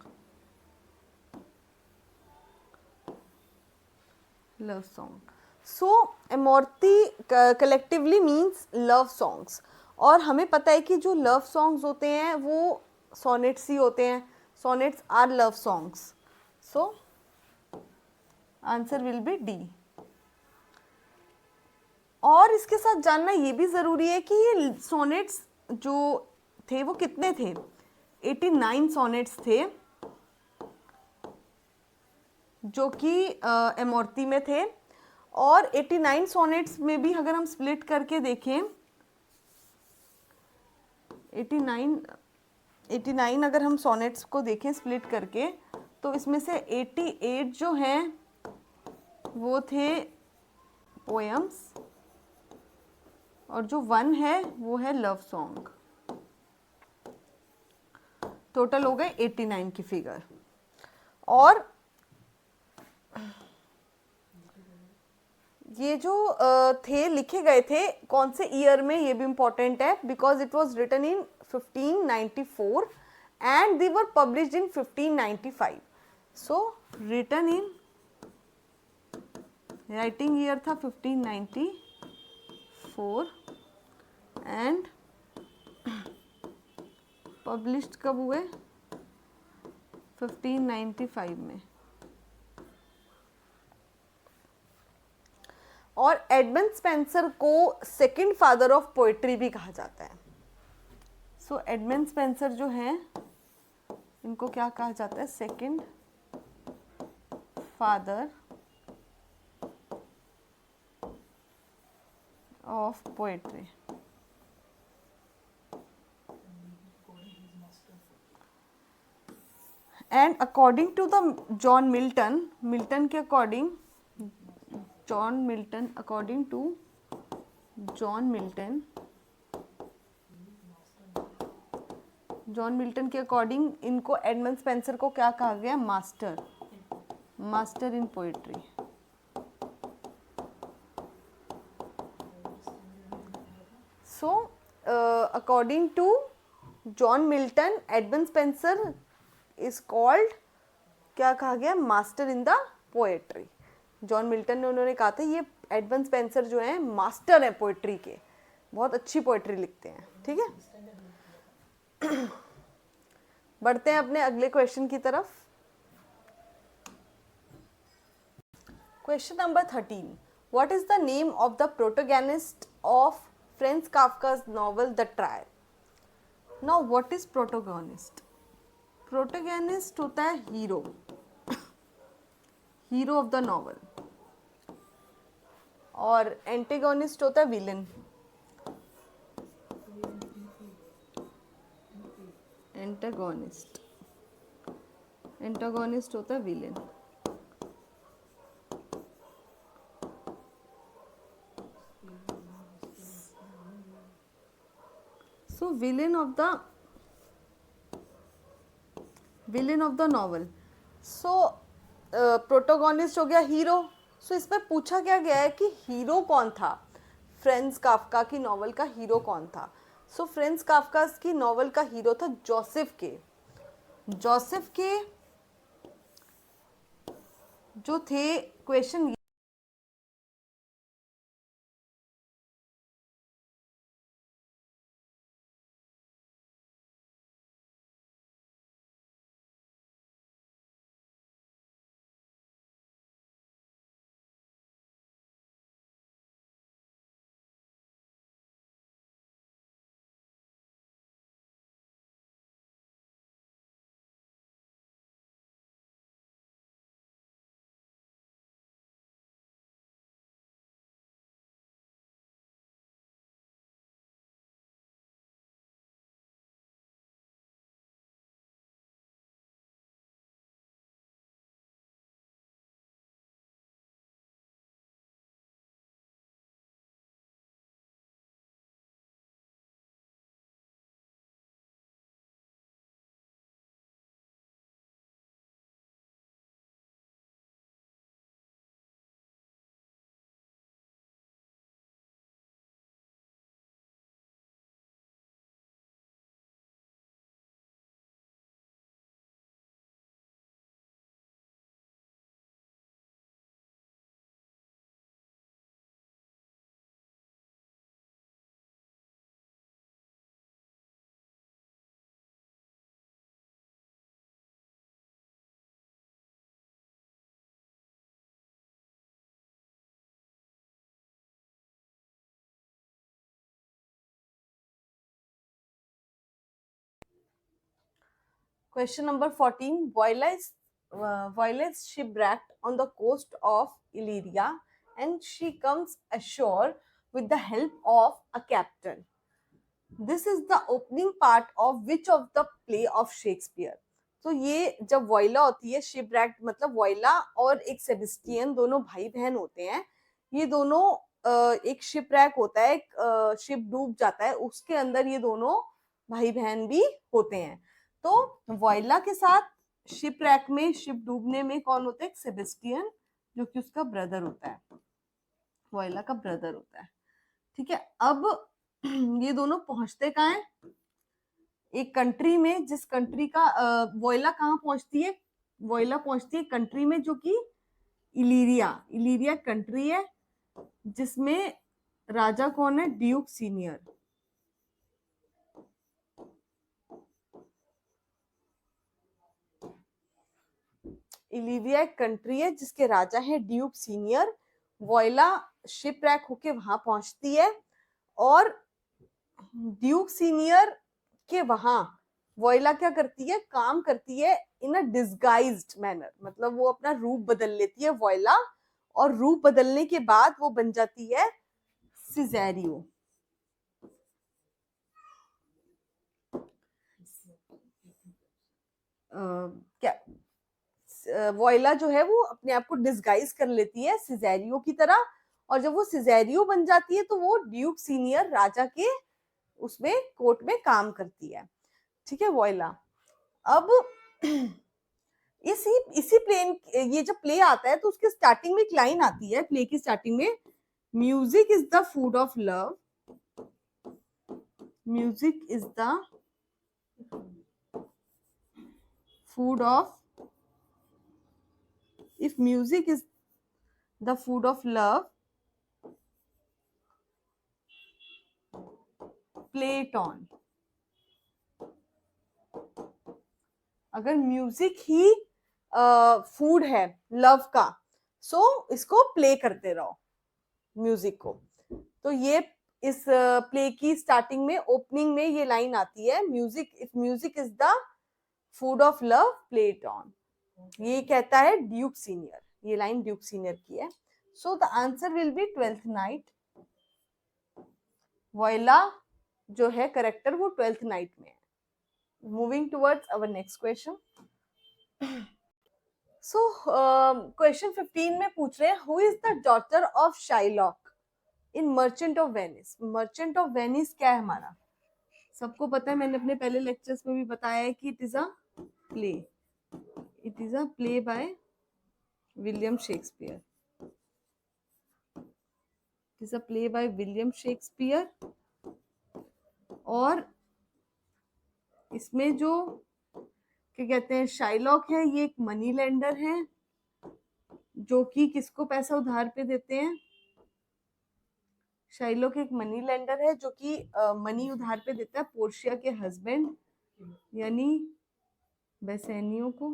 love song. So Amoretti collectively means love songs. और हमें पता है कि जो लव सॉन्ग्स होते हैं वो सोनेट्स ही होते हैं। Sonnets are love songs. So answer will be D. और इसके साथ जानना ये भी ज़रूरी है कि ये सोनेट्स जो थे वो कितने थे? 89 सोनेट्स थे जो कि एमोर्टी में थे। और 89 सोनेट्स में भी अगर हम स्प्लिट करके देखें, 89 89 अगर हम सोनेट्स को देखें स्प्लिट करके, तो इसमें से 88 जो हैं वो थे पोएम्स, और जो 1 है वो है लव सॉन्ग। टोटल हो गए 89 की फिगर। और ये जो थे लिखे गए थे कौन से ईयर में, ये भी इम्पोर्टेंट है, because it was written in 1594 and they were published in 1595। So written in, writing year था 1594 एंड पब्लिश्ड कब हुए, 1595 में। और एडमंड स्पेंसर को सेकंड फादर ऑफ पोएट्री भी कहा जाता है। सो एडमंड स्पेंसर जो हैं इनको क्या कहा जाता है, second father of poetry. And according to the John Milton, Milton के according, John Milton, according to John Milton, John Milton के अकॉर्डिंग इनको, एडमंड स्पेंसर को क्या कहा गया, master, master in poetry. So according to John Milton, Edmund Spenser is called, क्या कहा गया, master in the poetry. John Milton ने, उन्होंने कहा था ये एडमंड स्पेंसर जो है मास्टर है पोएट्री के, बहुत अच्छी पोएट्री लिखते हैं। ठीक है, बढ़ते हैं अपने अगले क्वेश्चन की तरफ। Question number 13, what is the name of the protagonist of Franz Kafka's novel the trial. Now what is protagonist? Protagonist होता है hero, hero of the novel, और एंटेगोनिस्ट होता है विलन। एंटागोनिस्ट, एंटागोनिस्ट होता है villain. So villain of the novel. So protagonist हो गया hero. सो इसमें पूछा क्या गया है कि हीरो कौन था, फ्रेंच काफ्का की नॉवल का हीरो कौन था। सो फ्रेंच काफ्का की नॉवल का हीरो था जोसेफ के। जोसेफ के जो थे, question Question number 14. Viola is shipwrecked on the coast of Illyria and she comes ashore with the help of a captain. This is the opening part of which of the play of Shakespeare. तो ये जब voila होती है, शिपरैक मतलब voila और एक Sebastian दोनों भाई बहन होते हैं। ये दोनों एक शिपरैक होता है, एक शिप डूब जाता है, उसके अंदर ये दोनों भाई बहन भी होते हैं। तो वॉइला के साथ शिपरैक में, शिप डूबने में कौन होता है? सेबेस्टियन, जो कि उसका ब्रदर होता है, वॉइला का ब्रदर होता है। ठीक है, अब ये दोनों पहुंचते कहाँ है? एक कंट्री में, जिस कंट्री का वोइला कहाँ पहुंचती है? वोइला पहुंचती है कंट्री में जो कि इलीरिया, इलीरिया कंट्री है, जिसमें राजा कौन है? Duke senior. इलीरिया एक कंट्री है जिसके राजा है ड्यूक सीनियर। वोइला शिपरैक होके वहां पहुंचती है और ड्यूक सीनियर के वहां वोइला क्या करती है? काम करती है इन अ डिस्गाइज्ड मैनर, मतलब वो अपना रूप बदल लेती है वोइला, और रूप बदलने के बाद वो बन जाती है सिजेरियो। क्या वोइला जो है वो अपने आप को डिस्गाइज कर लेती है सिजेरियो की तरह, और जब वो सिजेरियो बन जाती है तो वो ड्यूक सीनियर राजा के उसमें कोर्ट में काम करती है। ठीक है, वोइला। अब इसी प्लेन, ये जब प्ले आता है तो उसके स्टार्टिंग में एक लाइन आती है, प्ले की स्टार्टिंग में, music is the food of love, music is the food of, if music is the food of love, play it on. अगर म्यूजिक ही फूड है लव का, सो इसको प्ले करते रहो, म्यूजिक को। तो ये इस प्ले की स्टार्टिंग में, ओपनिंग में ये लाइन आती है, music, if music is the food of love, play it on. ये कहता है ड्यूक सीनियर, ये लाइन ड्यूक सीनियर की है। सो the answer will B twelfth night. Voila जो है करेक्टर, वो ट्वेल्थ नाइट में है। Moving towards our next question. So question 15 में पूछ रहे हैं, who is the daughter of Shylock in merchant of Venice. Merchant of Venice क्या है हमारा? सबको पता है, मैंने अपने पहले लेक्चर्स में भी बताया है कि it is a play, it is a play by William Shakespeare, it is a play by William Shakespeare. और इसमें जो क्या कहते हैं, शाइलॉक है, ये एक मनी लेंडर है जो कि किसको पैसा उधार पे देते हैं? शाइलॉक एक मनी लेंडर है जो कि मनी उधार पे देता है पोर्शिया के हस्बैंड यानी बेसेनियो को,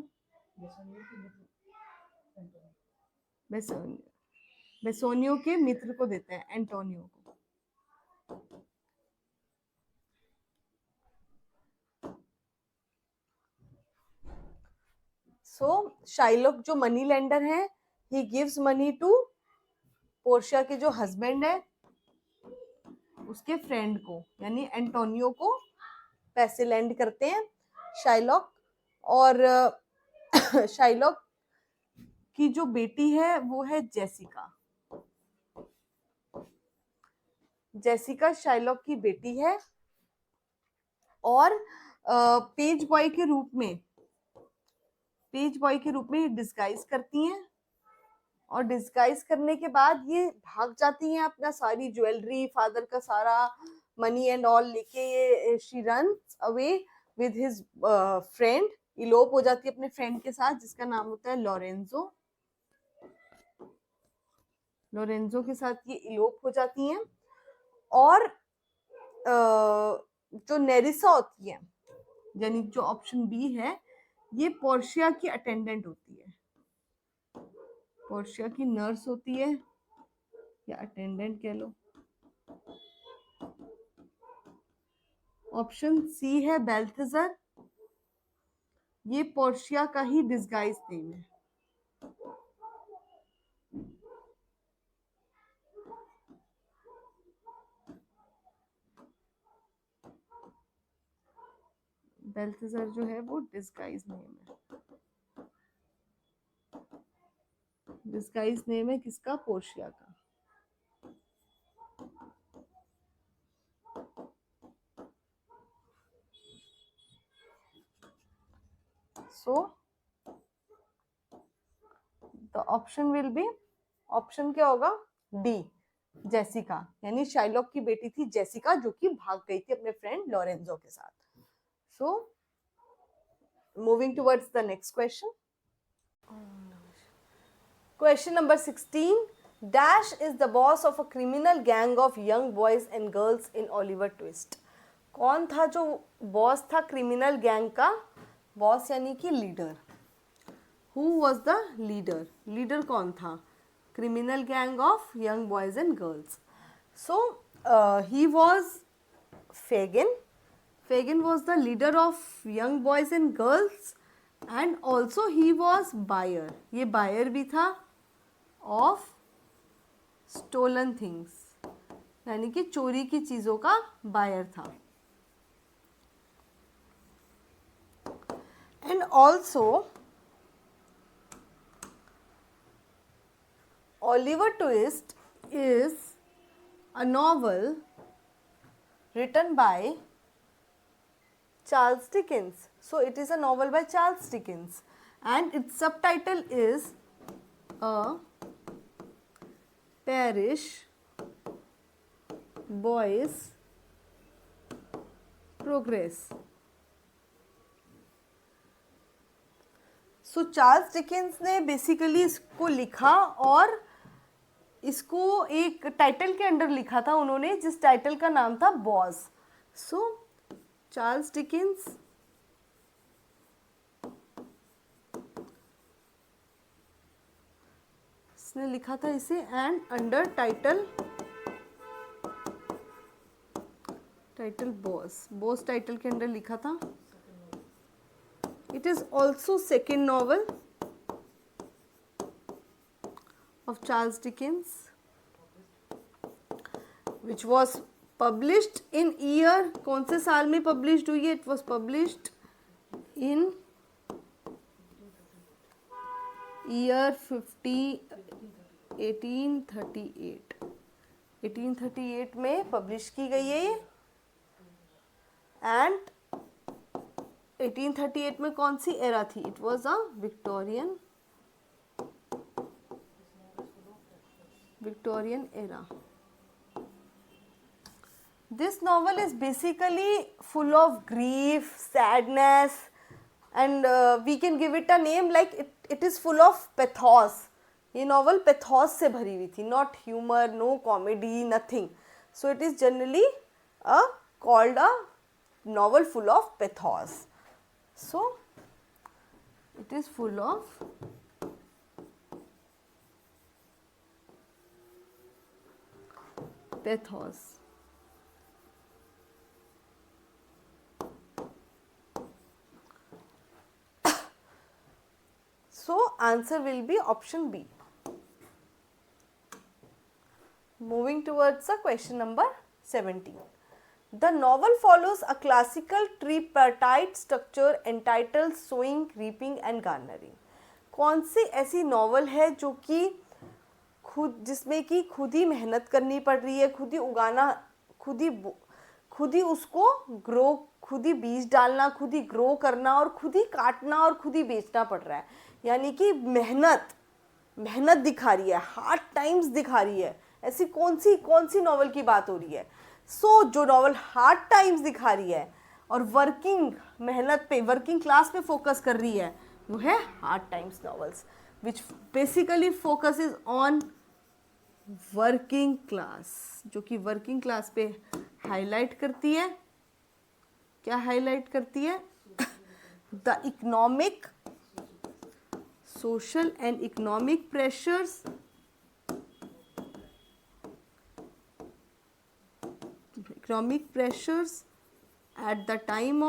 बेसोनियो के मित्र को देता है, एंटोनियो को। सो शाइलॉक जो मनी लेंडर है, he gives money to Portia के जो हस्बैंड है, उसके फ्रेंड को यानी एंटोनियो को पैसे लेंड करते हैं शाइलॉक। और शाइलॉक की जो बेटी है वो है जेसिका, जेसिका शाइलॉक की बेटी है। और पेज बॉय के रूप में, पेज बॉय के रूप में ये डिस्गाइज करती हैं, और डिस्गाइज करने के बाद ये भाग जाती हैं, अपना सारी ज्वेलरी, फादर का सारा मनी एंड ऑल लेके ये she runs away with his friend, elope हो जाती है अपने फ्रेंड के साथ जिसका नाम होता है लोरेंजो। लोरेंजो के साथ ये इलोप हो जाती हैं। और जो नेरिसा होती है, यानी जो ऑप्शन बी है, ये पोर्शिया की अटेंडेंट होती है, पोर्शिया की नर्स होती है या अटेंडेंट कह लो। ऑप्शन सी है बेल्थेजर, ये पोर्शिया का ही डिस्गाइज नेम है। बेल्थेजर जो है वो डिस्गाइज नेम है, डिस्गाइज नेम है किसका? पोर्शिया का। So the option will be, option क्या होगा? डी, जेसिका, यानी शाइलॉक की बेटी थी जेसिका जो कि भाग गई थी अपने फ्रेंड लॉरेंजो के साथ। So moving towards the next question, question number 16, dash is the boss of a criminal gang of young boys and girls in Oliver twist. कौन था जो बॉस था क्रिमिनल गैंग का? बॉस यानी कि leader. Who was the leader? Leader कौन था? Criminal gang of young boys and girls. So he was Fagin. Fagin was the leader of young boys and girls, and also he was buyer. ये buyer भी था of stolen things, यानी कि चोरी की चीज़ों का buyer था। And also Oliver Twist is a novel written by Charles Dickens. So it is a novel by Charles Dickens and its subtitle is A Parish Boy's Progress. So Charles Dickens ने basically इसको लिखा और इसको एक title के under लिखा था उन्होंने, जिस टाइटल का नाम था बॉस। सो चार्ल्स डिकेंस इसने लिखा था इसे and under title boss, boss title के अंडर लिखा था। It is also second novel of Charles Dickens, which was published in year, कौन से साल में published हुई है? It was published in year 1838, 1838 में publish की गई है ये। and 1838 में कौन सी era थी? It was a Victorian era. This novel is basically full of grief, sadness, and we can give it a name like it is full of pathos. ये novel pathos से भरी हुई थी, not humor, no comedy, nothing. So it is generally called a novel full of pathos. So it is full of pathos. So answer will be option B. Moving towards the question number 17. The novel follows a classical tripartite structure entitled sowing, reaping and garnering. कौन सी ऐसी novel है जो कि जिसमें कि खुद ही मेहनत करनी पड़ रही है, खुद ही उगाना, खुद ही उसको ग्रो, खुद ही बीज डालना, खुद ही ग्रो करना और खुद ही काटना और खुद ही बेचना पड़ रहा है, यानी कि मेहनत दिखा रही है, हार्ड टाइम्स दिखा रही है। ऐसी कौन सी नॉवल की बात हो रही है? जो नॉवल हार्ड टाइम्स दिखा रही है और मेहनत पे, वर्किंग क्लास पे फोकस कर रही है, वो है hard times novels, which basically focuses on working class, जो कि वर्किंग क्लास पे हाईलाइट करती है। क्या हाईलाइट करती है? The economic, social and economic pressures at time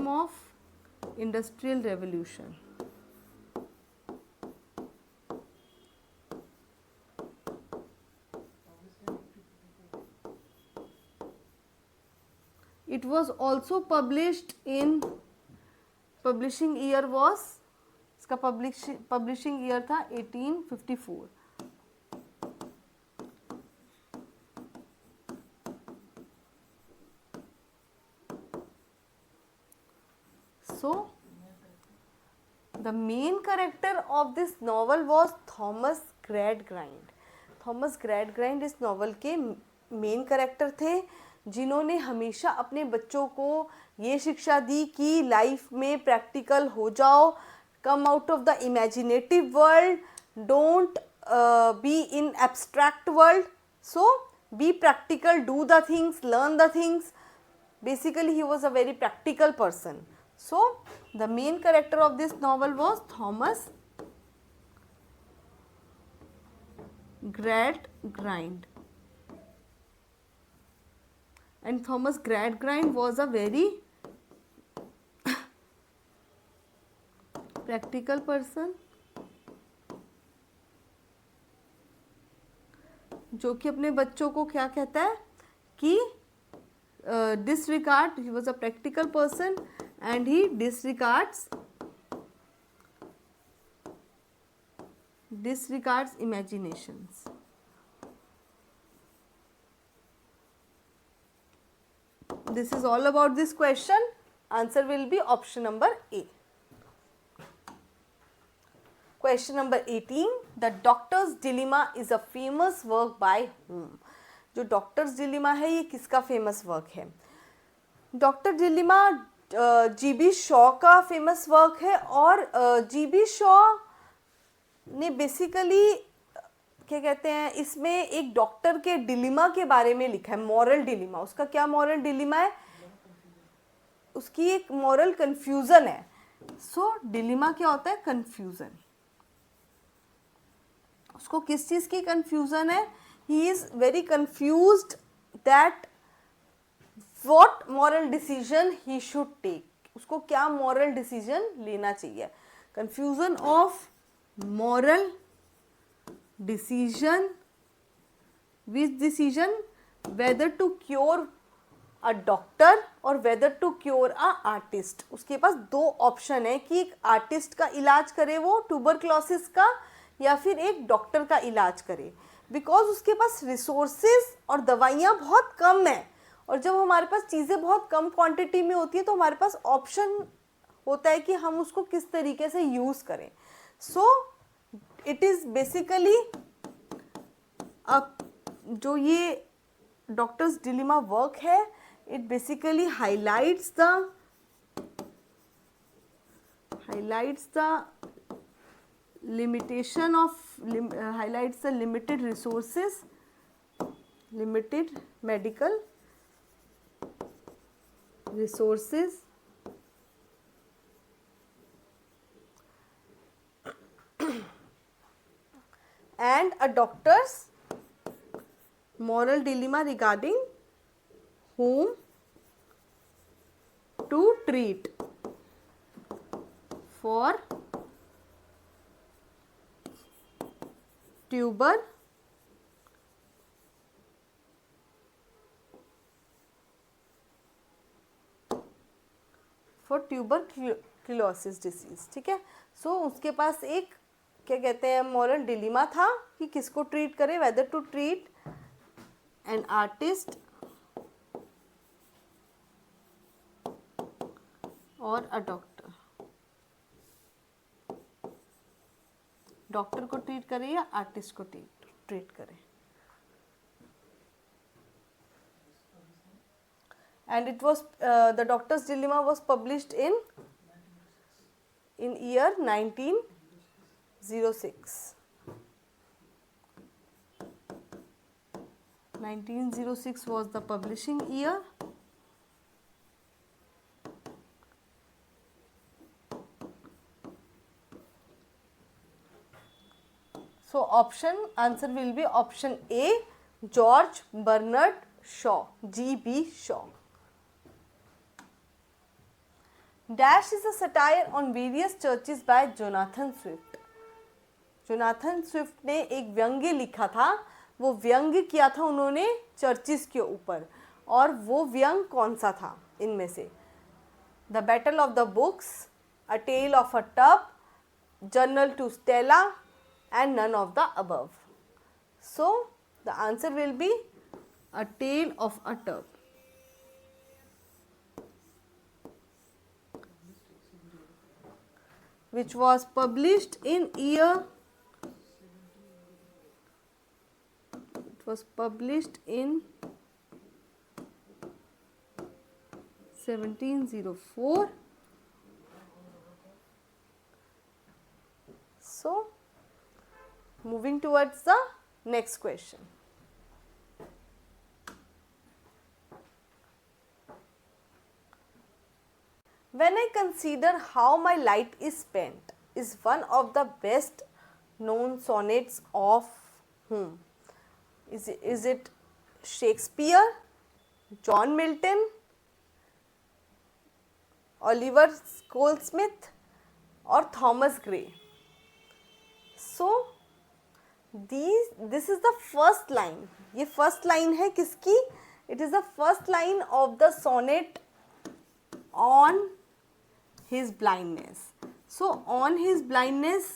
of industrial revolution. was also published in, publishing year was, इसका publishing year था 1854. So the main character of this novel was Thomas Gradgrind. Thomas Gradgrind इस novel के main character थे, जिन्होंने हमेशा अपने बच्चों को ये शिक्षा दी कि लाइफ में प्रैक्टिकल हो जाओ, come out of the imaginative world, don't be in abstract world, so be practical, do the things, learn the things. Basically he was a very practical person. So the main character of this novel was Thomas Gradgrind. And Thomas Gradgrind was a very practical person, जो कि अपने बच्चों को क्या कहता है कि disregard, he was a practical person and he disregards imaginations. This is all about this question. Answer will be option number A. Question number 18. The Doctor's Dilemma is a famous work by whom? जो doctors dilemma है ये किसका famous work है? Doctor dilemma GB Shaw का famous work है, और GB Shaw ने basically क्या कहते हैं, इसमें एक डॉक्टर के डिलेमा के बारे में लिखा है, मॉरल डिलेमा. उसका क्या मॉरल डिलेमा है? उसकी एक मॉरल कंफ्यूजन है. सो डिलेमा क्या होता है? कंफ्यूजन. उसको किस चीज की कंफ्यूजन है? He is very confused that what moral decision he should take. उसको क्या moral decision लेना चाहिए? Confusion of moral decision. Which decision? Whether to cure a doctor or whether to cure a artist. उसके पास दो option है कि एक artist का इलाज करे वो ट्यूबरक्लोसिस का, या फिर एक डॉक्टर का इलाज करे. बिकॉज उसके पास रिसोर्सेज और दवाइयाँ बहुत कम हैं, और जब हमारे पास चीज़ें बहुत कम क्वांटिटी में होती है तो हमारे पास ऑप्शन होता है कि हम उसको किस तरीके से यूज़ करें. सो इट इज़ बेसिकली अब जो ये डॉक्टर्स डिलेमा वर्क है, it basically highlights the limitation of highlights the limited resources, limited medical resources, and a doctor's moral dilemma regarding whom to treat for tuberculosis disease. ठीक है. सो उसके पास एक क्या कहते हैं मॉरल डिलेमा था कि किसको ट्रीट करे, whether to treat an artist और अ डॉक्टर. डॉक्टर को ट्रीट करे या आर्टिस्ट को ट्रीट करे. And it was the doctor's dilemma was published in year 1906. 1906 was the publishing year. So option answer will be option A, George Bernard Shaw, G.B. Shaw. Dash is a satire on various churches by Jonathan Swift. Jonathan Swift ने एक व्यंग्य लिखा था, वो व्यंग्य किया था उन्होंने चर्चिस के ऊपर, और वो व्यंग्य कौन सा था? इनमें से? The Battle of the Books, a Tale of a Tub, Journal to Stella and none of the above. So the answer will be a Tale of a Tub, which was published in year, it was published in 1704. So moving towards the next question. When I consider how my light is spent is one of the best known sonnets of whom? Is it Shakespeare, John Milton, Oliver Goldsmith or Thomas Gray? So this is the first line. ये first line है किसकी? It is the first line of the sonnet on his blindness. So on his blindness,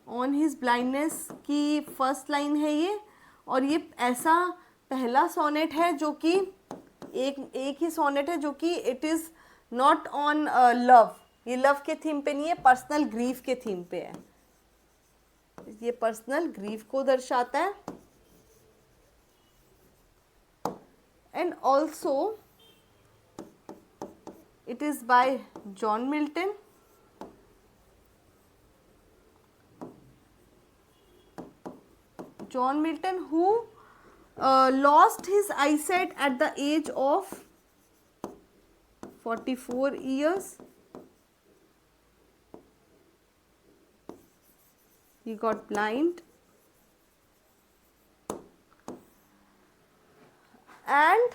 on his blindness की first line है ये, और ये ऐसा पहला सोनेट है जो कि एक ही सोनेट है जो कि it is not on love, ये लव के थीम पे नहीं है, पर्सनल ग्रीफ के थीम पे है. ये पर्सनल ग्रीफ को दर्शाता है. And also it is by John Milton. John Milton, who lost his eyesight at the age of 44 years. He got blind, and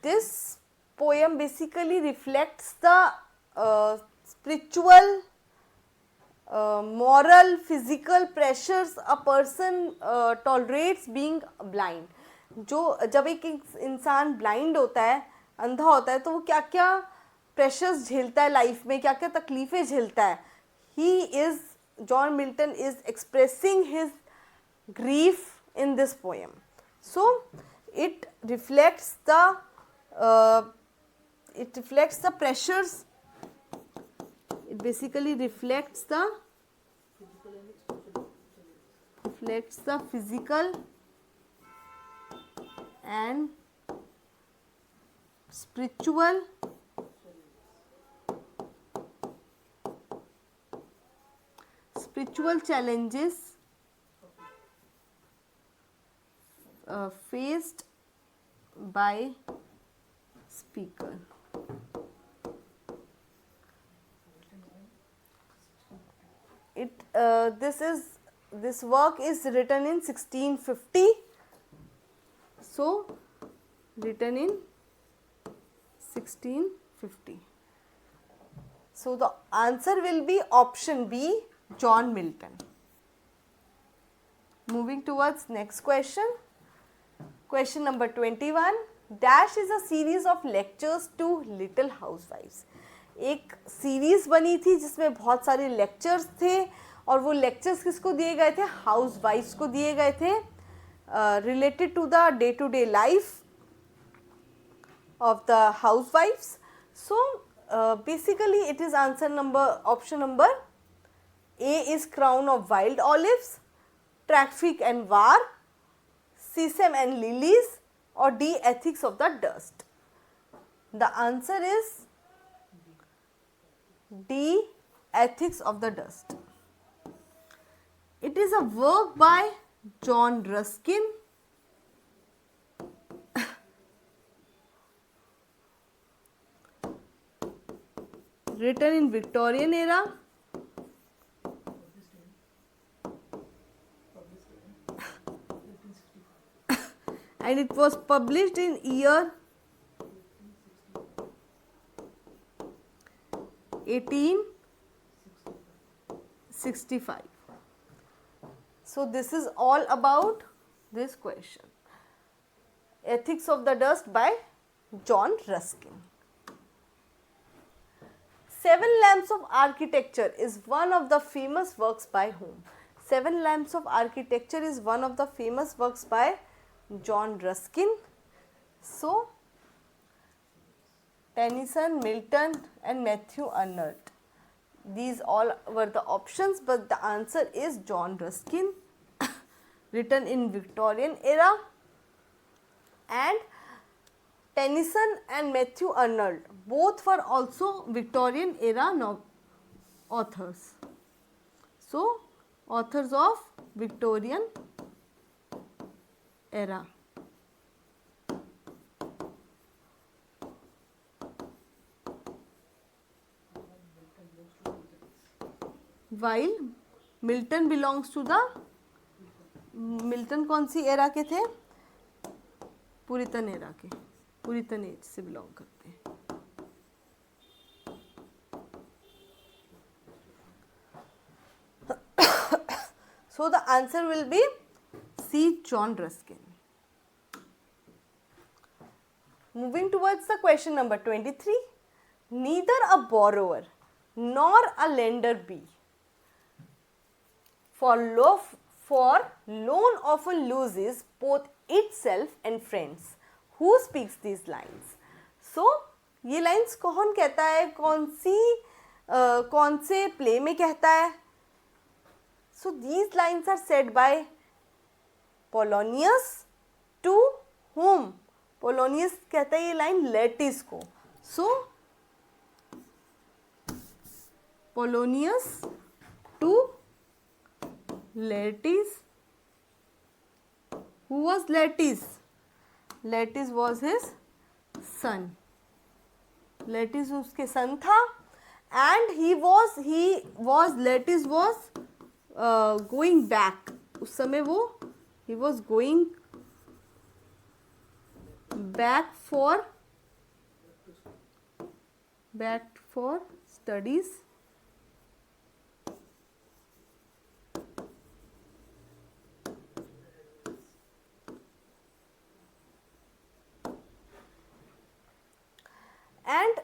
this poem basically reflects the spiritual, moral, physical pressures a person tolerates being blind. जो जब एक इंसान blind होता है, अंधा होता है, तो वो क्या क्या प्रेशर्स झेलता है लाइफ में, क्या क्या तकलीफ़ें झेलता है. He is, John Milton is expressing his grief in this poem. So it reflects the pressures. It basically reflects the physical and spiritual challenges faced by speaker. This work is written in 1650. So written in 1650. So the answer will be option B, John Milton. Moving towards next question. Question number 21. Dash is a series of lectures to little housewives. एक series बनी थी जिसमें बहुत सारे lectures थे, और वो lectures किसको दिए गए थे? हाउस वाइफ्स को दिए गए थे, related to the day to day life of the house wifes. So basically it is answer number, option number A is crown of wild olives, traffic and war, sesame and lilies, और D ethics of the dust. The answer is D, Ethics of the Dust. It is a work by John Ruskin. Written in Victorian era. And it was published in year 1865. So this is all about this question. Ethics of the Dust by John Ruskin. Seven Lamps of Architecture is one of the famous works by whom? Seven Lamps of Architecture is one of the famous works by John Ruskin. So Tennyson, Milton and Matthew Arnold. These all were the options, but the answer is John Ruskin, written in Victorian era. And Tennyson and Matthew Arnold, both were also Victorian era authors. So, authors of Victorian era. While Milton belongs to the, Milton कौन सी era के थे? पुरितन era के, पुरितन as से belong करते हैं. So the answer will be C, John Ruskin. Moving towards the question number 23. Neither a borrower nor a lender be. For loan often loses both itself and friends. Who speaks these lines? So ये lines कौन कहता है? कौन से play में कहता है? So these lines are said by Polonius to whom? Polonius कहता है ये line Laertes को. So Polonius to Laertes. Who was Laertes? Laertes was his son. Laertes उसके son था, and Laertes was going back. उस समय वो he was going back for studies. And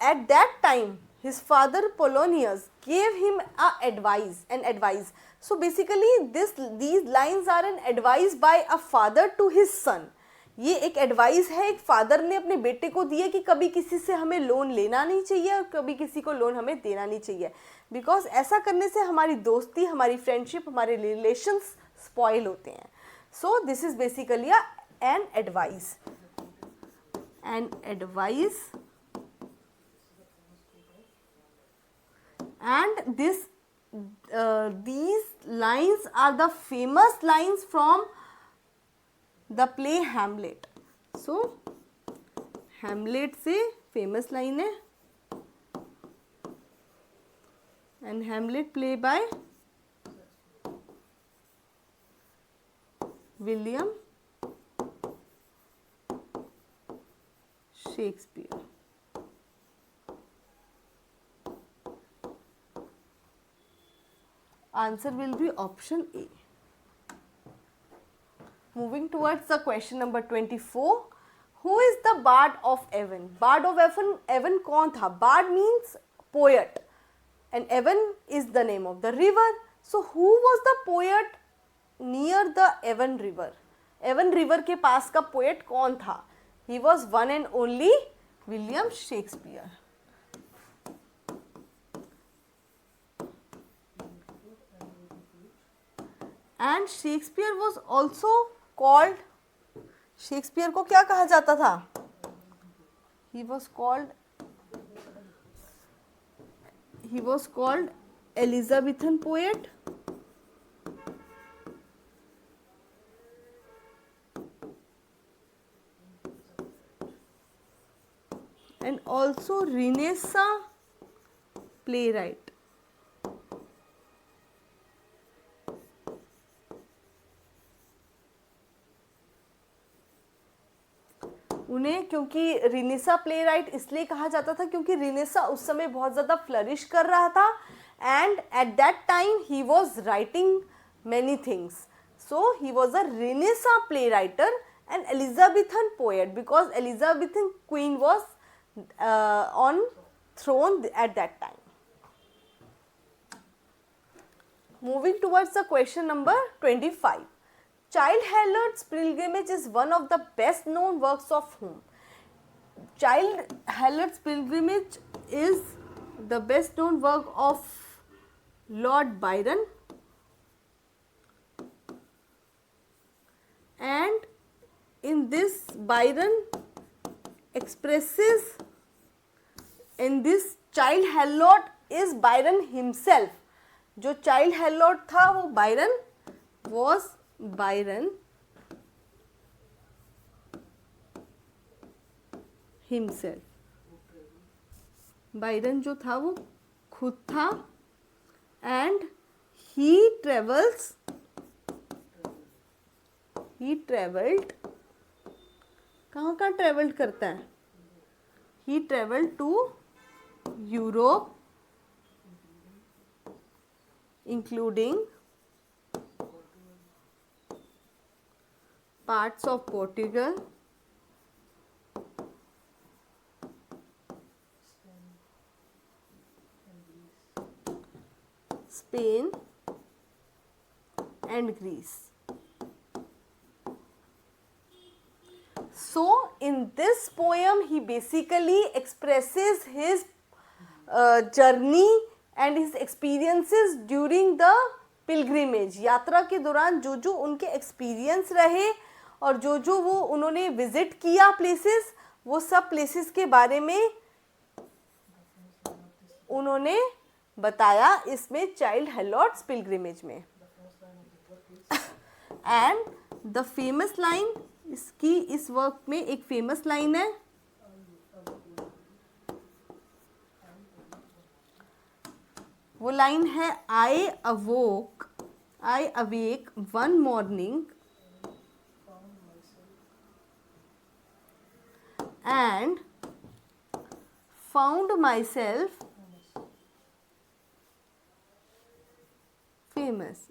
at that time his father Polonius gave him an advice. So basically these lines are an advice by a father to his son. ये एक advice है, एक father ने अपने बेटे को दिया कि कभी किसी से हमें लोन लेना नहीं चाहिए और कभी किसी को लोन हमें देना नहीं चाहिए, बिकॉज ऐसा करने से हमारी दोस्ती, हमारी फ्रेंडशिप, हमारे रिलेशंस स्पॉइल होते हैं. So this is basically an advice. And these lines are the famous lines from the play Hamlet. So Hamlet से famous line है, and Hamlet play by William Shakespeare. Answer will be option A. Moving towards the question number 24. Who is the Bard of Avon? Bard of Avon कौन था? Bard means poet and Avon is the name of the river. So who was the poet near the Avon river? Avon river के पास का poet कौन था? He was one and only William Shakespeare. And Shakespeare was also called, Shakespeare को क्या कहा जाता था? He was called Elizabethan poet. And also Renaissance playwright. उन्हें क्योंकि रिनेसा प्ले राइट इसलिए कहा जाता था क्योंकि रिनेसा उस समय बहुत ज़्यादा फ्लरिश कर रहा था, and at that time he was writing many things. So he was a renaissance play writer an Elizabethan poet, because Elizabethan queen was on throne at that time. Moving towards the question number 25. Childe Harold's Pilgrimage is one of the best known works of whom? Childe Harold's Pilgrimage is the best known work of Lord Byron, and in this Byron expresses, in this Childe Harold is Byron himself. जो Childe Harold था वो Byron was Byron himself. Byron जो था वो खुद था, and he travelled कहाँ travelled करता है? He travelled to Europe, including parts of Portugal, Spain and Greece. So in this poem he basically expresses his journey and his experiences during the pilgrimage. यात्रा के दौरान जो जो उनके एक्सपीरियंस रहे और जो जो वो उन्होंने विजिट किया प्लेसेस, वो सब प्लेसेस के बारे में उन्होंने बताया इसमें चाइल्ड हेरोल्ड्स पिलग्रिमेज में. एंड द फेमस लाइन इसकी, इस वर्क में एक फेमस लाइन है, वो लाइन है I awake one morning and found myself famous.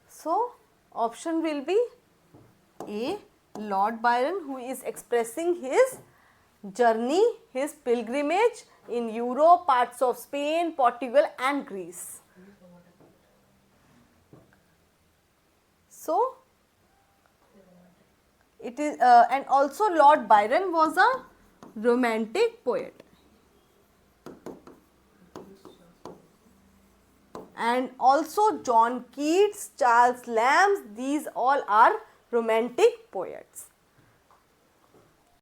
So option will be A, Lord Byron, who is expressing his journey, his pilgrimage in Europe, parts of Spain, Portugal and Greece. So it is and also Lord Byron was a romantic poet, and also John Keats, Charles Lamb, these all are romantic poets.